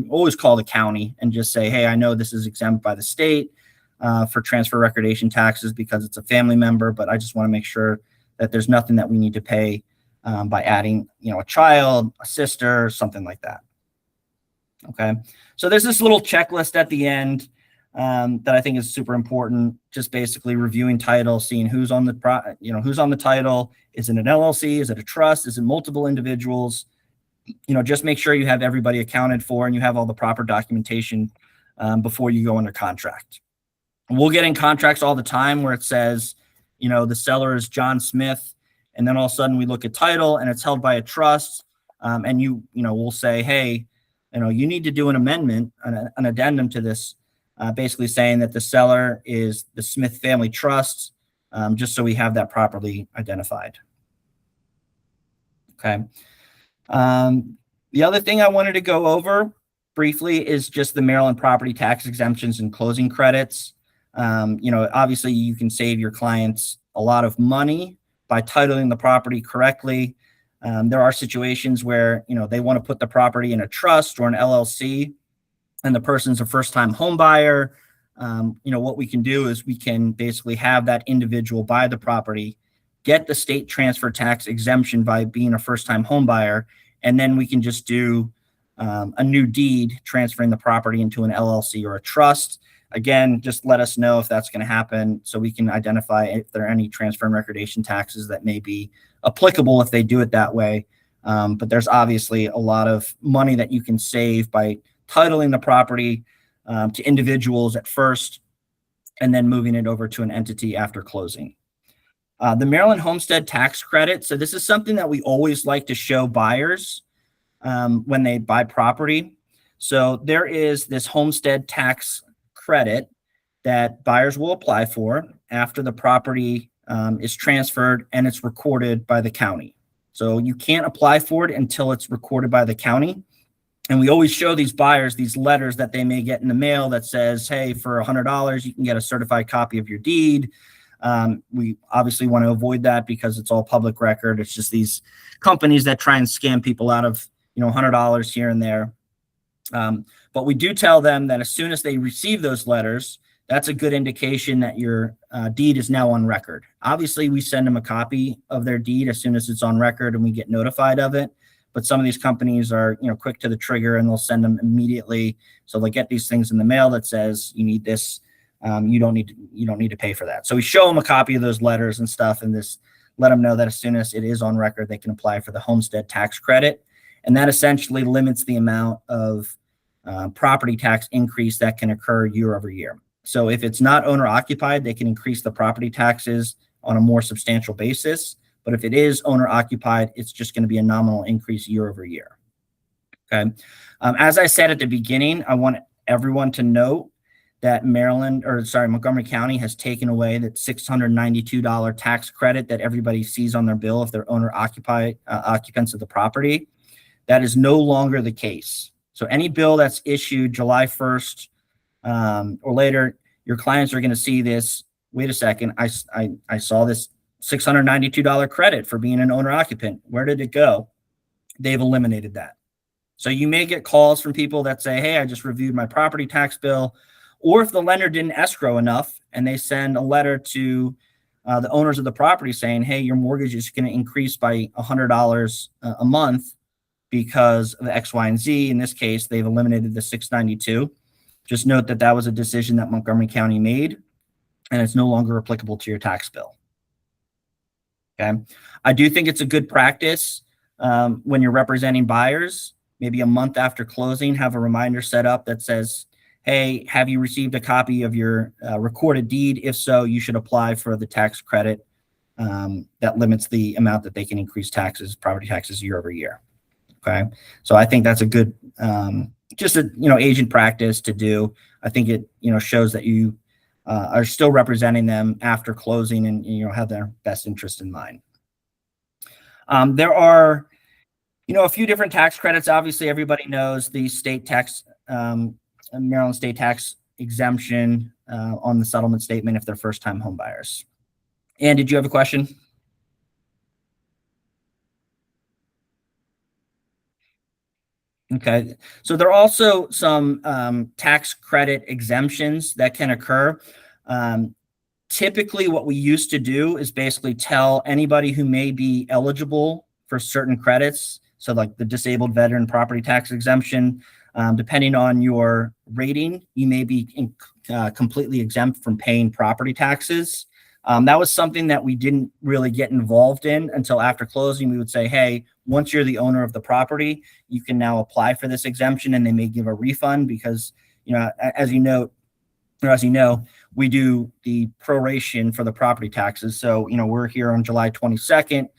always call the county and just say, hey, I know this is exempt by the state for transfer recordation taxes because it's a family member, but I just want to make sure that there's nothing that we need to pay by adding, a child, a sister, something like that. Okay. So there's this little checklist at the end that I think is super important. Just basically reviewing title, seeing who's on who's on the title. Is it an LLC? Is it a trust? Is it multiple individuals? Just make sure you have everybody accounted for and you have all the proper documentation before you go under contract. We'll get in contracts all the time where it says, the seller is John Smith. And then all of a sudden we look at title and it's held by a trust. And we'll say, hey, you need to do an amendment, an addendum to this, basically saying that the seller is the Smith Family Trust, just so we have that properly identified. Okay. The other thing I wanted to go over briefly is just the Maryland property tax exemptions and closing credits. Obviously you can save your clients a lot of money by titling the property correctly. There are situations where, they want to put the property in a trust or an LLC and the person's a first-time home buyer. What we can do is we can basically have that individual buy the property, get the state transfer tax exemption by being a first-time home buyer, and then we can just do a new deed transferring the property into an LLC or a trust. Again, just let us know if that's going to happen so we can identify if there are any transfer and recordation taxes that may be applicable if they do it that way. But there's obviously a lot of money that you can save by titling the property to individuals at first and then moving it over to an entity after closing. The Maryland Homestead Tax Credit. So this is something that we always like to show buyers when they buy property. So there is this homestead tax credit that buyers will apply for after the property is transferred and it's recorded by the county. So you can't apply for it until it's recorded by the county. And we always show these buyers these letters that they may get in the mail that says, hey, for $100, you can get a certified copy of your deed. We obviously want to avoid that because it's all public record. It's just these companies that try and scam people out of, $100 here and there. But we do tell them that as soon as they receive those letters, that's a good indication that your deed is now on record. Obviously, we send them a copy of their deed as soon as it's on record and we get notified of it. But some of these companies are, quick to the trigger and they'll send them immediately. So they'll get these things in the mail that says you need this you don't need to pay for that. So we show them a copy of those letters and stuff, and this let them know that as soon as it is on record, they can apply for the homestead tax credit, and that essentially limits the amount of property tax increase that can occur year over year. So if it's not owner occupied, they can increase the property taxes on a more substantial basis. But if it is owner occupied, it's just going to be a nominal increase year over year. Okay. As I said at the beginning, I want everyone to know that Montgomery County has taken away that $692 tax credit that everybody sees on their bill if they're owner occupied occupants of the property. That is no longer the case. So any bill that's issued July 1st or later, your clients are going to see this. Wait a second, I saw this $692 credit for being an owner occupant. Where did it go? They've eliminated that. So you may get calls from people that say, hey, I just reviewed my property tax bill. Or if the lender didn't escrow enough and they send a letter to the owners of the property saying, hey, your mortgage is going to increase by $100 a month because of X, Y, and Z. In this case, they've eliminated the $692. Just note that that was a decision that Montgomery County made, and it's no longer applicable to your tax bill. Okay. I do think it's a good practice when you're representing buyers, maybe a month after closing, have a reminder set up that says, hey, have you received a copy of your recorded deed? If so, you should apply for the tax credit that limits the amount that they can increase property taxes year over year. Okay. So I think that's a good, just a, agent practice to do. I think it, shows that you are still representing them after closing and, have their best interest in mind. There are, a few different tax credits. Obviously, everybody knows the state tax, Maryland state tax exemption on the settlement statement if they're first-time home buyers. Ann, did you have a question? Okay, so there are also some tax credit exemptions that can occur. Typically, what we used to do is basically tell anybody who may be eligible for certain credits, so like the disabled veteran property tax exemption, depending on your rating, you may be completely exempt from paying property taxes. That was something that we didn't really get involved in until after closing. We would say, hey, once you're the owner of the property, you can now apply for this exemption, and they may give a refund because, as you know, we do the proration for the property taxes. So, we're here on July 22nd.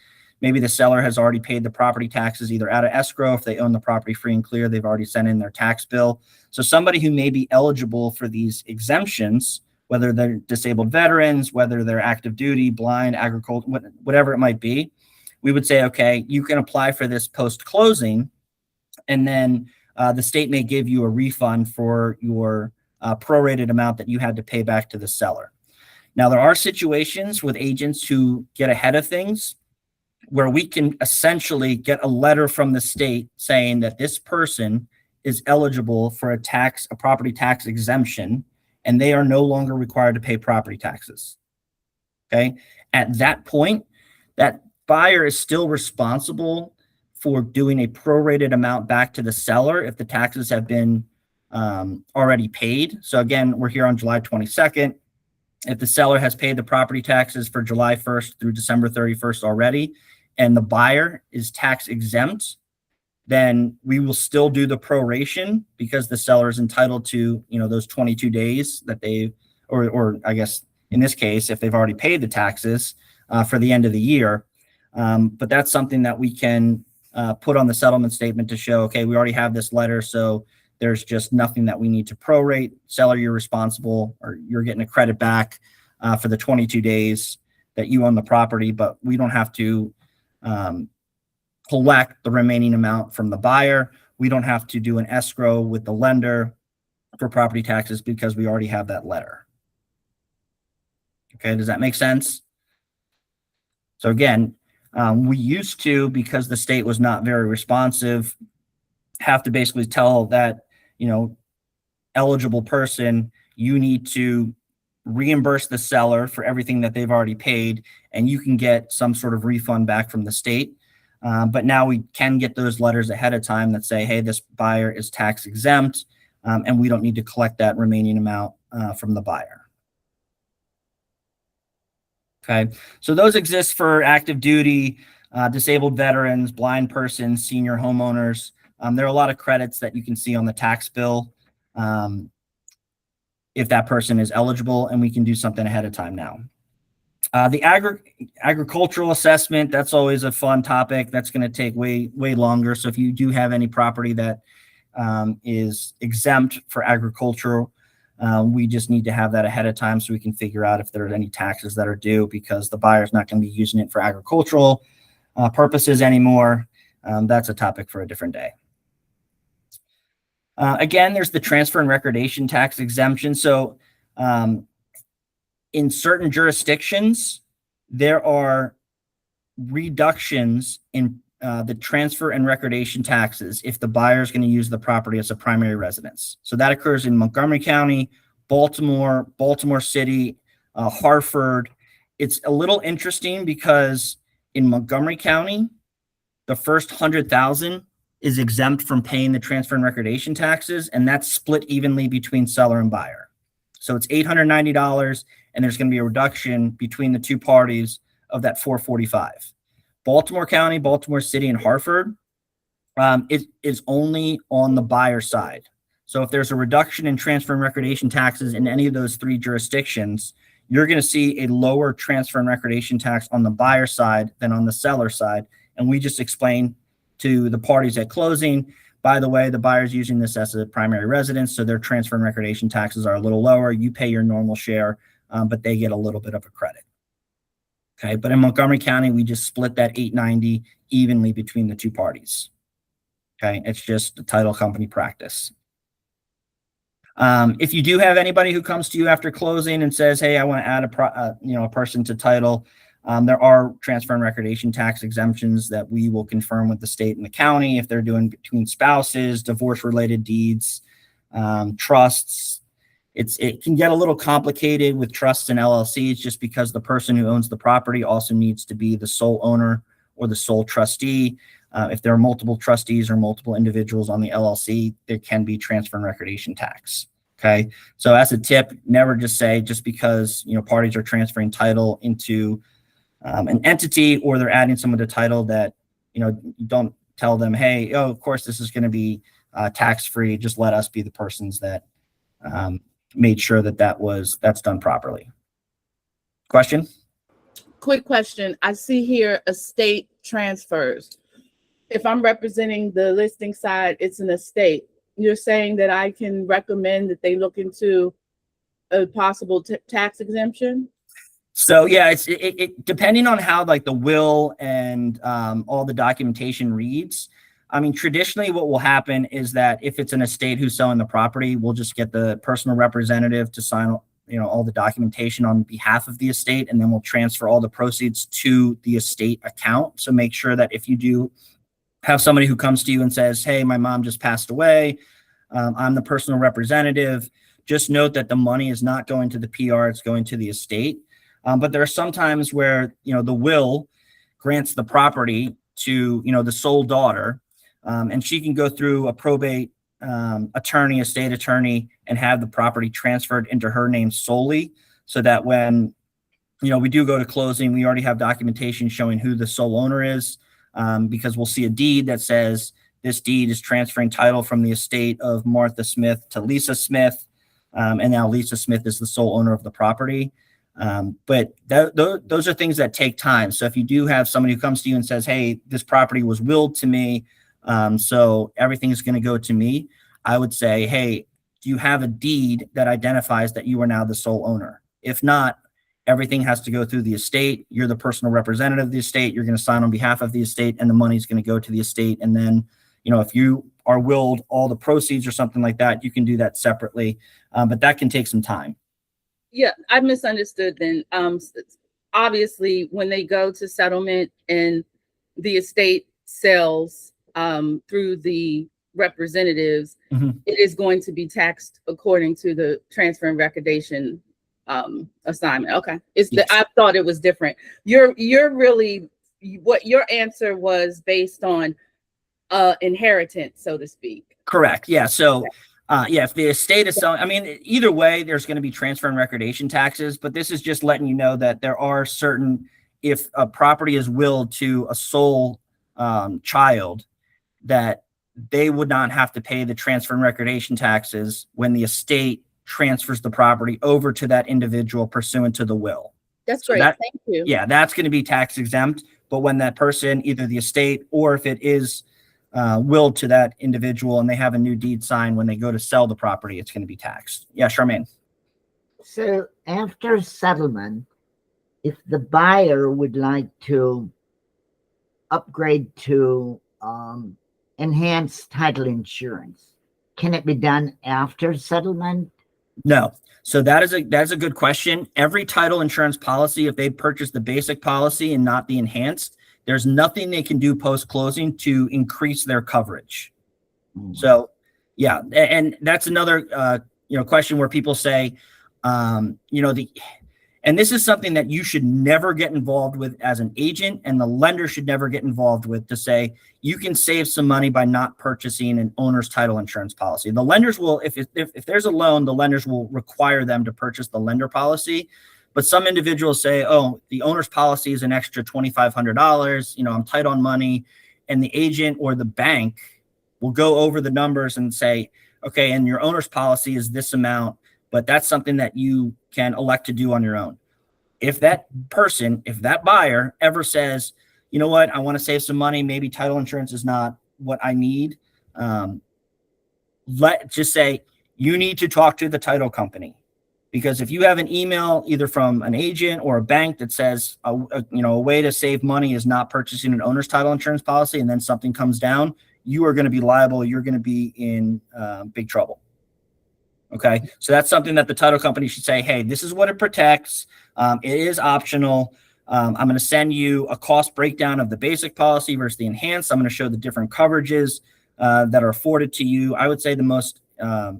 Maybe the seller has already paid the property taxes either out of escrow. If they own the property free and clear, they've already sent in their tax bill. So somebody who may be eligible for these exemptions, whether they're disabled veterans, whether they're active duty, blind, agriculture, whatever it might be, we would say, okay, you can apply for this post-closing, and then the state may give you a refund for your prorated amount that you had to pay back to the seller. Now, there are situations with agents who get ahead of things where we can essentially get a letter from the state saying that this person is eligible for a property tax exemption, and they are no longer required to pay property taxes. Okay. At that point, that buyer is still responsible for doing a prorated amount back to the seller if the taxes have been already paid. So again, we're here on July 22nd. If the seller has paid the property taxes for July 1st through December 31st already, and the buyer is tax exempt, then we will still do the proration because the seller is entitled to, those 22 days that or I guess in this case, if they've already paid the taxes for the end of the year. But that's something that we can put on the settlement statement to show, okay, we already have this letter, so there's just nothing that we need to prorate. Seller, you're responsible, or you're getting a credit back for the 22 days that you own the property, but we don't have to collect the remaining amount from the buyer. We don't have to do an escrow with the lender for property taxes because we already have that letter. Okay, does that make sense? So again, we used to, because the state was not very responsive, have to basically tell that, eligible person, you need to reimburse the seller for everything that they've already paid, and you can get some sort of refund back from the state. But now we can get those letters ahead of time that say, hey, this buyer is tax exempt, and we don't need to collect that remaining amount from the buyer. Okay, so those exist for active duty, disabled veterans, blind persons, senior homeowners. There are a lot of credits that you can see on the tax bill if that person is eligible, and we can do something ahead of time now. The agricultural assessment, that's always a fun topic. That's going to take way longer. So if you do have any property that is exempt for agricultural, we just need to have that ahead of time so we can figure out if there are any taxes that are due, because the buyer's not going to be using it for agricultural purposes anymore. That's a topic for a different day. Again, there's the transfer and recordation tax exemption. So in certain jurisdictions, there are reductions in the transfer and recordation taxes if the buyer is going to use the property as a primary residence. So that occurs in Montgomery County, Baltimore, Baltimore City, Hartford. It's a little interesting because in Montgomery County, the first 100,000 is exempt from paying the transfer and recordation taxes, and that's split evenly between seller and buyer. So it's $890, and there's going to be a reduction between the two parties of that $445. Baltimore County, Baltimore City, and Hartford, it is only on the buyer side. So if there's a reduction in transfer and recordation taxes in any of those three jurisdictions, you're going to see a lower transfer and recordation tax on the buyer side than on the seller side. And we just explained to the parties at closing, by the way, the buyer's using this as a primary residence, so their transfer and recordation taxes are a little lower. You pay your normal share, but they get a little bit of a credit. Okay, but in Montgomery County, we just split that $890 evenly between the two parties. Okay, it's just the title company practice. If you do have anybody who comes to you after closing and says, "Hey, I want to add a person to title," there are transfer and recordation tax exemptions that we will confirm with the state and the county if they're doing between spouses, divorce-related deeds, trusts. It can get a little complicated with trusts and LLCs just because the person who owns the property also needs to be the sole owner or the sole trustee. If there are multiple trustees or multiple individuals on the LLC, there can be transfer and recordation tax. Okay, so as a tip, never just say just because parties are transferring title into an entity or they're adding some of the title that don't tell them, hey, oh, of course this is going to be tax-free. Just let us be the persons that made sure that that's done properly. Question? Quick question. I see here estate transfers. If I'm representing the listing side, it's an estate. You're saying that I can recommend that they look into a possible tax exemption? So yeah, it depending on how like the will and all the documentation reads. I mean, traditionally what will happen is that if it's an estate who's selling the property, we'll just get the personal representative to sign all the documentation on behalf of the estate, and then we'll transfer all the proceeds to the estate account. So make sure that if you do have somebody who comes to you and says, hey, my mom just passed away, I'm the personal representative, just note that the money is not going to the PR, it's going to the estate. But there are some times where, the will grants the property to, the sole daughter, and she can go through a probate attorney, estate attorney, and have the property transferred into her name solely, so that when, we do go to closing, we already have documentation showing who the sole owner is, because we'll see a deed that says this deed is transferring title from the estate of Martha Smith to Lisa Smith, and now Lisa Smith is the sole owner of the property. But those are things that take time. So if you do have somebody who comes to you and says, hey, this property was willed to me, so everything is going to go to me, I would say, hey, do you have a deed that identifies that you are now the sole owner? If not, everything has to go through the estate. You're the personal representative of the estate. You're going to sign on behalf of the estate, and the money is going to go to the estate. And then, if you are willed all the proceeds or something like that, you can do that separately. But that can take some time. Yeah, I misunderstood then. Obviously, when they go to settlement and the estate sells through the representatives, it is going to be taxed according to the transfer and recordation assignment. Okay, yes. I thought it was different. You're really, what your answer was based on inheritance, so to speak. Correct. Yeah. So Yeah, if the estate is selling, I mean, either way, there's going to be transfer and recordation taxes, but this is just letting you know that there are certain, if a property is willed to a sole child, that they would not have to pay the transfer and recordation taxes when the estate transfers the property over to that individual pursuant to the will. That's So great. that, Thank you. yeah, that's going to be tax exempt. But when that person, either the estate or if it is willed to that individual and they have a new deed signed when they go to sell the property, it's going to be taxed. Yeah, Charmaine. So after settlement, if the buyer would like to upgrade to enhanced title insurance, can it be done after settlement? No. So that's a good question. Every title insurance policy, if they purchase the basic policy and not the enhanced, there's nothing they can do post-closing to increase their coverage. So, yeah, and that's another question where people say, and this is something that you should never get involved with as an agent, and the lender should never get involved with, to say you can save some money by not purchasing an owner's title insurance policy. The lenders will, if there's a loan, the lenders will require them to purchase the lender policy. But some individuals say, oh, the owner's policy is an extra $2,500. I'm tight on money. And the agent or the bank will go over the numbers and say, okay, and your owner's policy is this amount, but that's something that you can elect to do on your own. If that buyer ever says, you know what, I want to save some money, maybe title insurance is not what I need, just say, you need to talk to the title company. Because if you have an email either from an agent or a bank that says, a way to save money is not purchasing an owner's title insurance policy, and then something comes down, you are going to be liable. You're going to be in big trouble. Okay. So that's something that the title company should say, hey, this is what it protects. It is optional. I'm going to send you a cost breakdown of the basic policy versus the enhanced. I'm going to show the different coverages that are afforded to you. I would say the most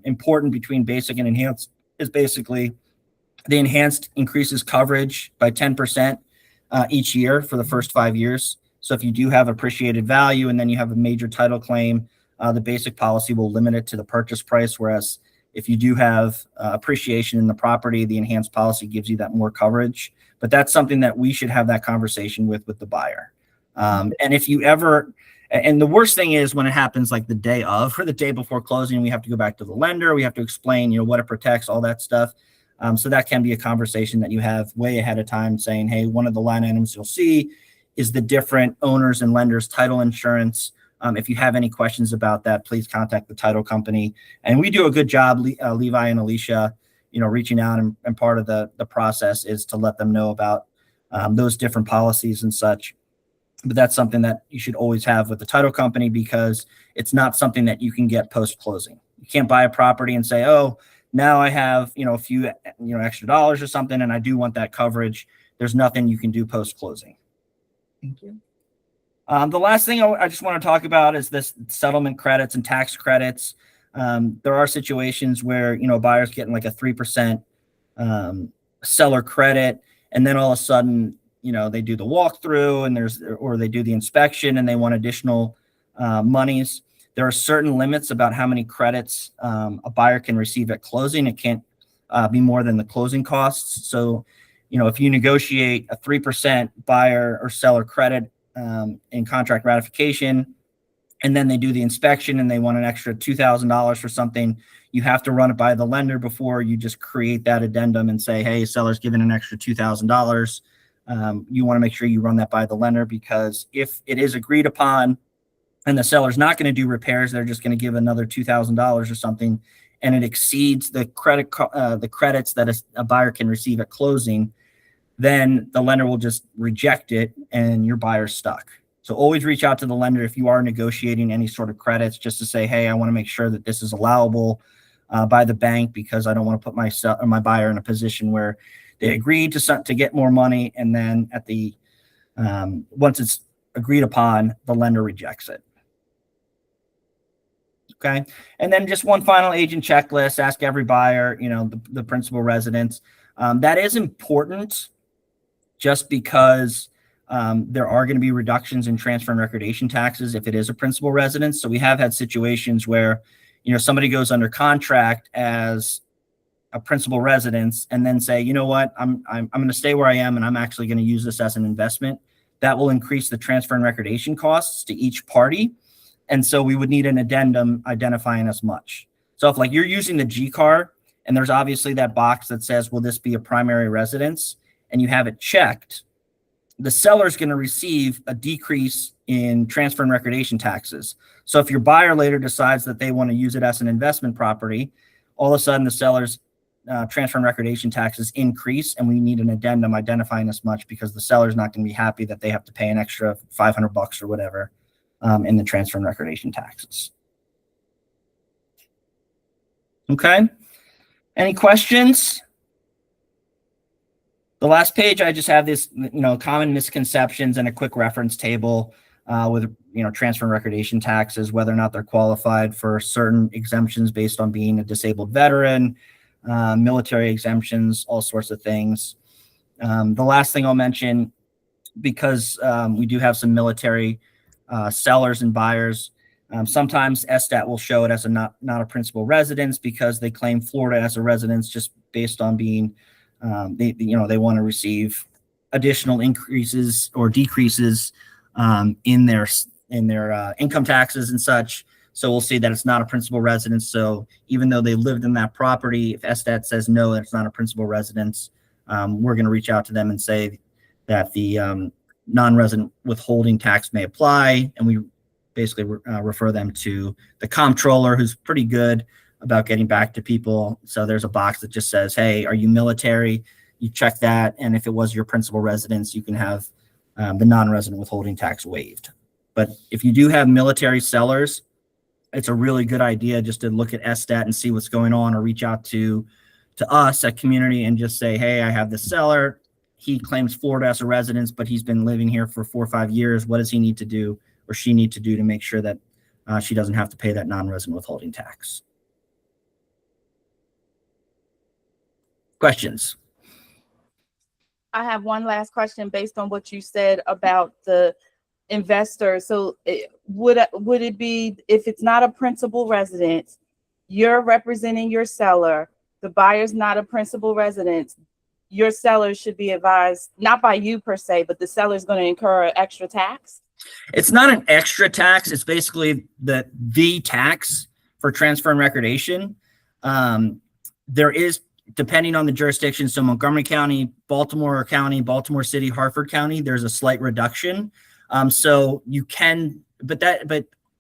important between basic and enhanced is basically the enhanced increases coverage by 10% each year for the first 5 years. So if you do have appreciated value and then you have a major title claim, the basic policy will limit it to the purchase price. Whereas if you do have appreciation in the property, the enhanced policy gives you that more coverage. But that's something that we should have that conversation with the buyer. And if you ever, and the worst thing is when it happens like the day of or the day before closing, we have to go back to the lender. We have to explain, what it protects, all that stuff. So that can be a conversation that you have way ahead of time, saying, hey, one of the line items you'll see is the different owners and lenders title insurance. If you have any questions about that, please contact the title company. And we do a good job, Levi and Alicia, reaching out, and part of the process is to let them know about those different policies and such. But that's something that you should always have with the title company, because it's not something that you can get post-closing. You can't buy a property and say, oh, now I have, a few, extra dollars or something, and I do want that coverage. There's nothing you can do post-closing. Thank you. The last thing I just want to talk about is this settlement credits and tax credits. There are situations where, buyers getting like a 3% seller credit, and then all of a sudden, they do the walkthrough or they do the inspection and they want additional monies. There are certain limits about how many credits a buyer can receive at closing. It can't be more than the closing costs. So, if you negotiate a 3% buyer or seller credit in contract ratification, and then they do the inspection and they want an extra $2,000 for something, you have to run it by the lender before you just create that addendum and say, hey, seller's given an extra $2,000. You want to make sure you run that by the lender, because if it is agreed upon and the seller's not going to do repairs, they're just going to give another $2,000 or something, and it exceeds the credits that a buyer can receive at closing, then the lender will just reject it and your buyer's stuck. So always reach out to the lender if you are negotiating any sort of credits, just to say, hey, I want to make sure that this is allowable by the bank, because I don't want to put my buyer in a position where they agreed to get more money, and then at the once it's agreed upon, the lender rejects it. Okay. And then just one final agent checklist: ask every buyer, the principal residence. That is important, just because there are going to be reductions in transfer and recordation taxes if it is a principal residence. So we have had situations where, somebody goes under contract as a principal residence and then say, you know what, I'm going to stay where I am and I'm actually going to use this as an investment, that will increase the transfer and recordation costs to each party. And so we would need an addendum identifying as much. So if like you're using the G car and there's obviously that box that says, will this be a primary residence? And you have it checked, the seller is going to receive a decrease in transfer and recordation taxes. So if your buyer later decides that they want to use it as an investment property, all of a sudden the seller's transfer and recordation taxes increase, and we need an addendum identifying as much because the seller's not going to be happy that they have to pay an extra $500 or whatever in the transfer and recordation taxes. Okay. Any questions? The last page, I just have this, common misconceptions and a quick reference table with, transfer and recordation taxes, whether or not they're qualified for certain exemptions based on being a disabled veteran, military exemptions, all sorts of things. The last thing I'll mention, because we do have some military sellers and buyers, sometimes SSTAT will show it as not a principal residence because they claim Florida as a residence just based on being, they want to receive additional increases or decreases in their income taxes and such. So we'll see that it's not a principal residence. So even though they lived in that property, if SSTAT says no, it's not a principal residence, we're going to reach out to them and say that the non-resident withholding tax may apply. And we basically refer them to the comptroller, who's pretty good about getting back to people. So there's a box that just says, hey, are you military? You check that. And if it was your principal residence, you can have the non-resident withholding tax waived. But if you do have military sellers, it's a really good idea just to look at SSTAT and see what's going on, or reach out to us at community and just say, hey, I have this seller. He claims Florida as a residence, but he's been living here for 4 or 5 years. What does he need to do or she need to do to make sure that she doesn't have to pay that non-resident withholding tax? Questions? I have one last question based on what you said about the investor. So would it be, if it's not a principal residence, you're representing your seller, the buyer's not a principal residence, your seller should be advised, not by you per se, but the seller's going to incur an extra tax? It's not an extra tax. It's basically the tax for transfer and recordation. There is, depending on the jurisdiction, so Montgomery County, Baltimore County, Baltimore City, Harford County, there's a slight reduction. So you can, but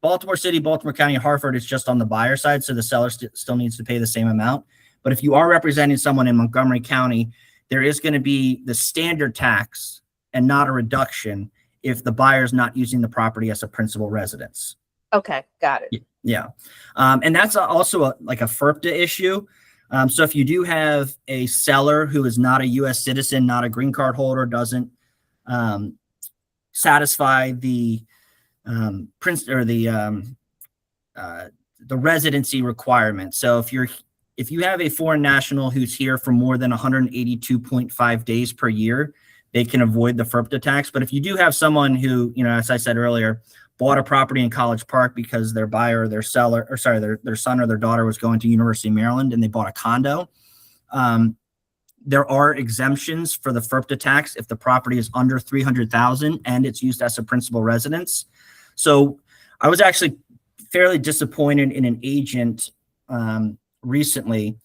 Baltimore City, Baltimore County, Harford is just on the buyer side, so the seller still needs to pay the same amount. But if you are representing someone in Montgomery County, there is going to be the standard tax and not a reduction if the buyer is not using the property as a principal residence. Okay, got it. Yeah. And that's also a FERPTA issue. So if you do have a seller who is not a U.S. citizen, not a green card holder, doesn't satisfy the residency requirement. So if you have a foreign national who's here for more than 182.5 days per year, they can avoid the FERPTA tax. But if you do have someone who, as I said earlier, bought a property in College Park because their buyer or their seller, or sorry, their son or their daughter was going to University of Maryland and they bought a condo, there are exemptions for the FERPTA tax if the property is under $300,000 and it's used as a principal residence. So I was actually fairly disappointed in an agent recently,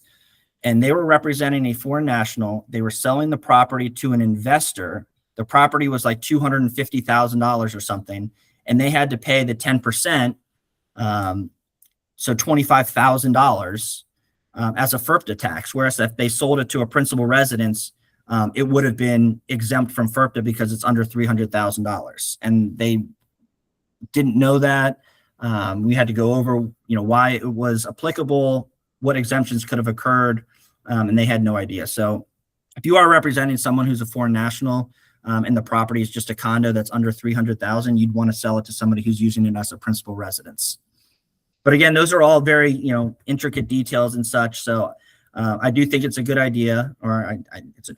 and they were representing a foreign national. They were selling the property to an investor. The property was like $250,000 or something, and they had to pay the 10%, so $25,000 as a FERPTA tax. Whereas if they sold it to a principal residence, it would have been exempt from FERPTA because it's under $300,000. And they didn't know that. We had to go over, why it was applicable, what exemptions could have occurred, and they had no idea. So if you are representing someone who's a foreign national, and the property is just a condo that's under $300,000, you'd want to sell it to somebody who's using it as a principal residence. But again, those are all very, intricate details and such. So I do think it's a good idea, or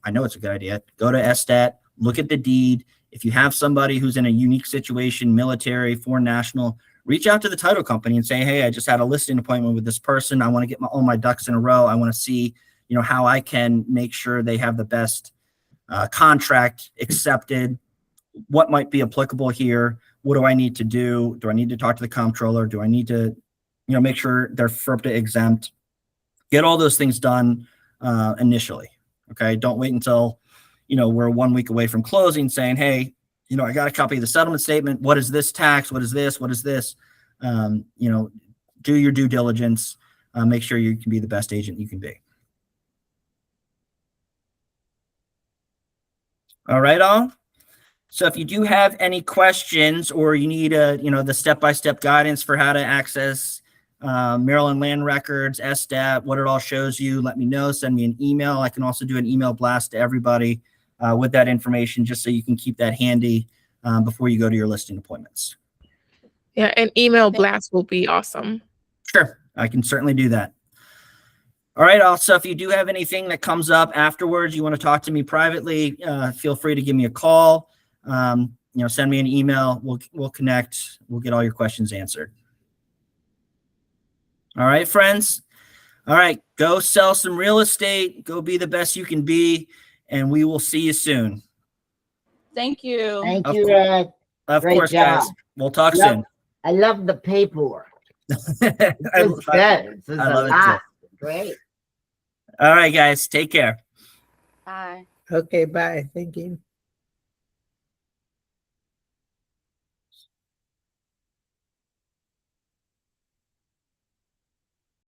I know it's a good idea. Go to SSTAT, look at the deed. If you have somebody who's in a unique situation, military, foreign national, reach out to the title company and say, hey, I just had a listing appointment with this person. I want to get all my ducks in a row. I want to see, how I can make sure they have the best contract accepted. What might be applicable here? What do I need to do? Do I need to talk to the comptroller? Do I need to, make sure they're FERPA exempt? Get all those things done initially. Okay. Don't wait until, we're 1 week away from closing saying, hey, I got a copy of the settlement statement. What is this tax? What is this? What is this? Do your due diligence. Make sure you can be the best agent you can be. All right, all. So if you do have any questions or you need the step-by-step guidance for how to access Maryland land records, SDAT, what it all shows you, let me know. Send me an email. I can also do an email blast to everybody with that information, just so you can keep that handy before you go to your listing appointments. Yeah, an email blast will be awesome. Sure, I can certainly do that. All right. Also, if you do have anything that comes up afterwards, you want to talk to me privately, feel free to give me a call. Send me an email. We'll connect. We'll get all your questions answered. All right, friends. All right. Go sell some real estate. Go be the best you can be. And we will see you soon. Thank you. Thank you, Red. Of Great course, job. guys. We'll talk soon. I love the paperwork. I love it too. Great. All right, guys. Take care. Bye. Okay, bye. Thank you.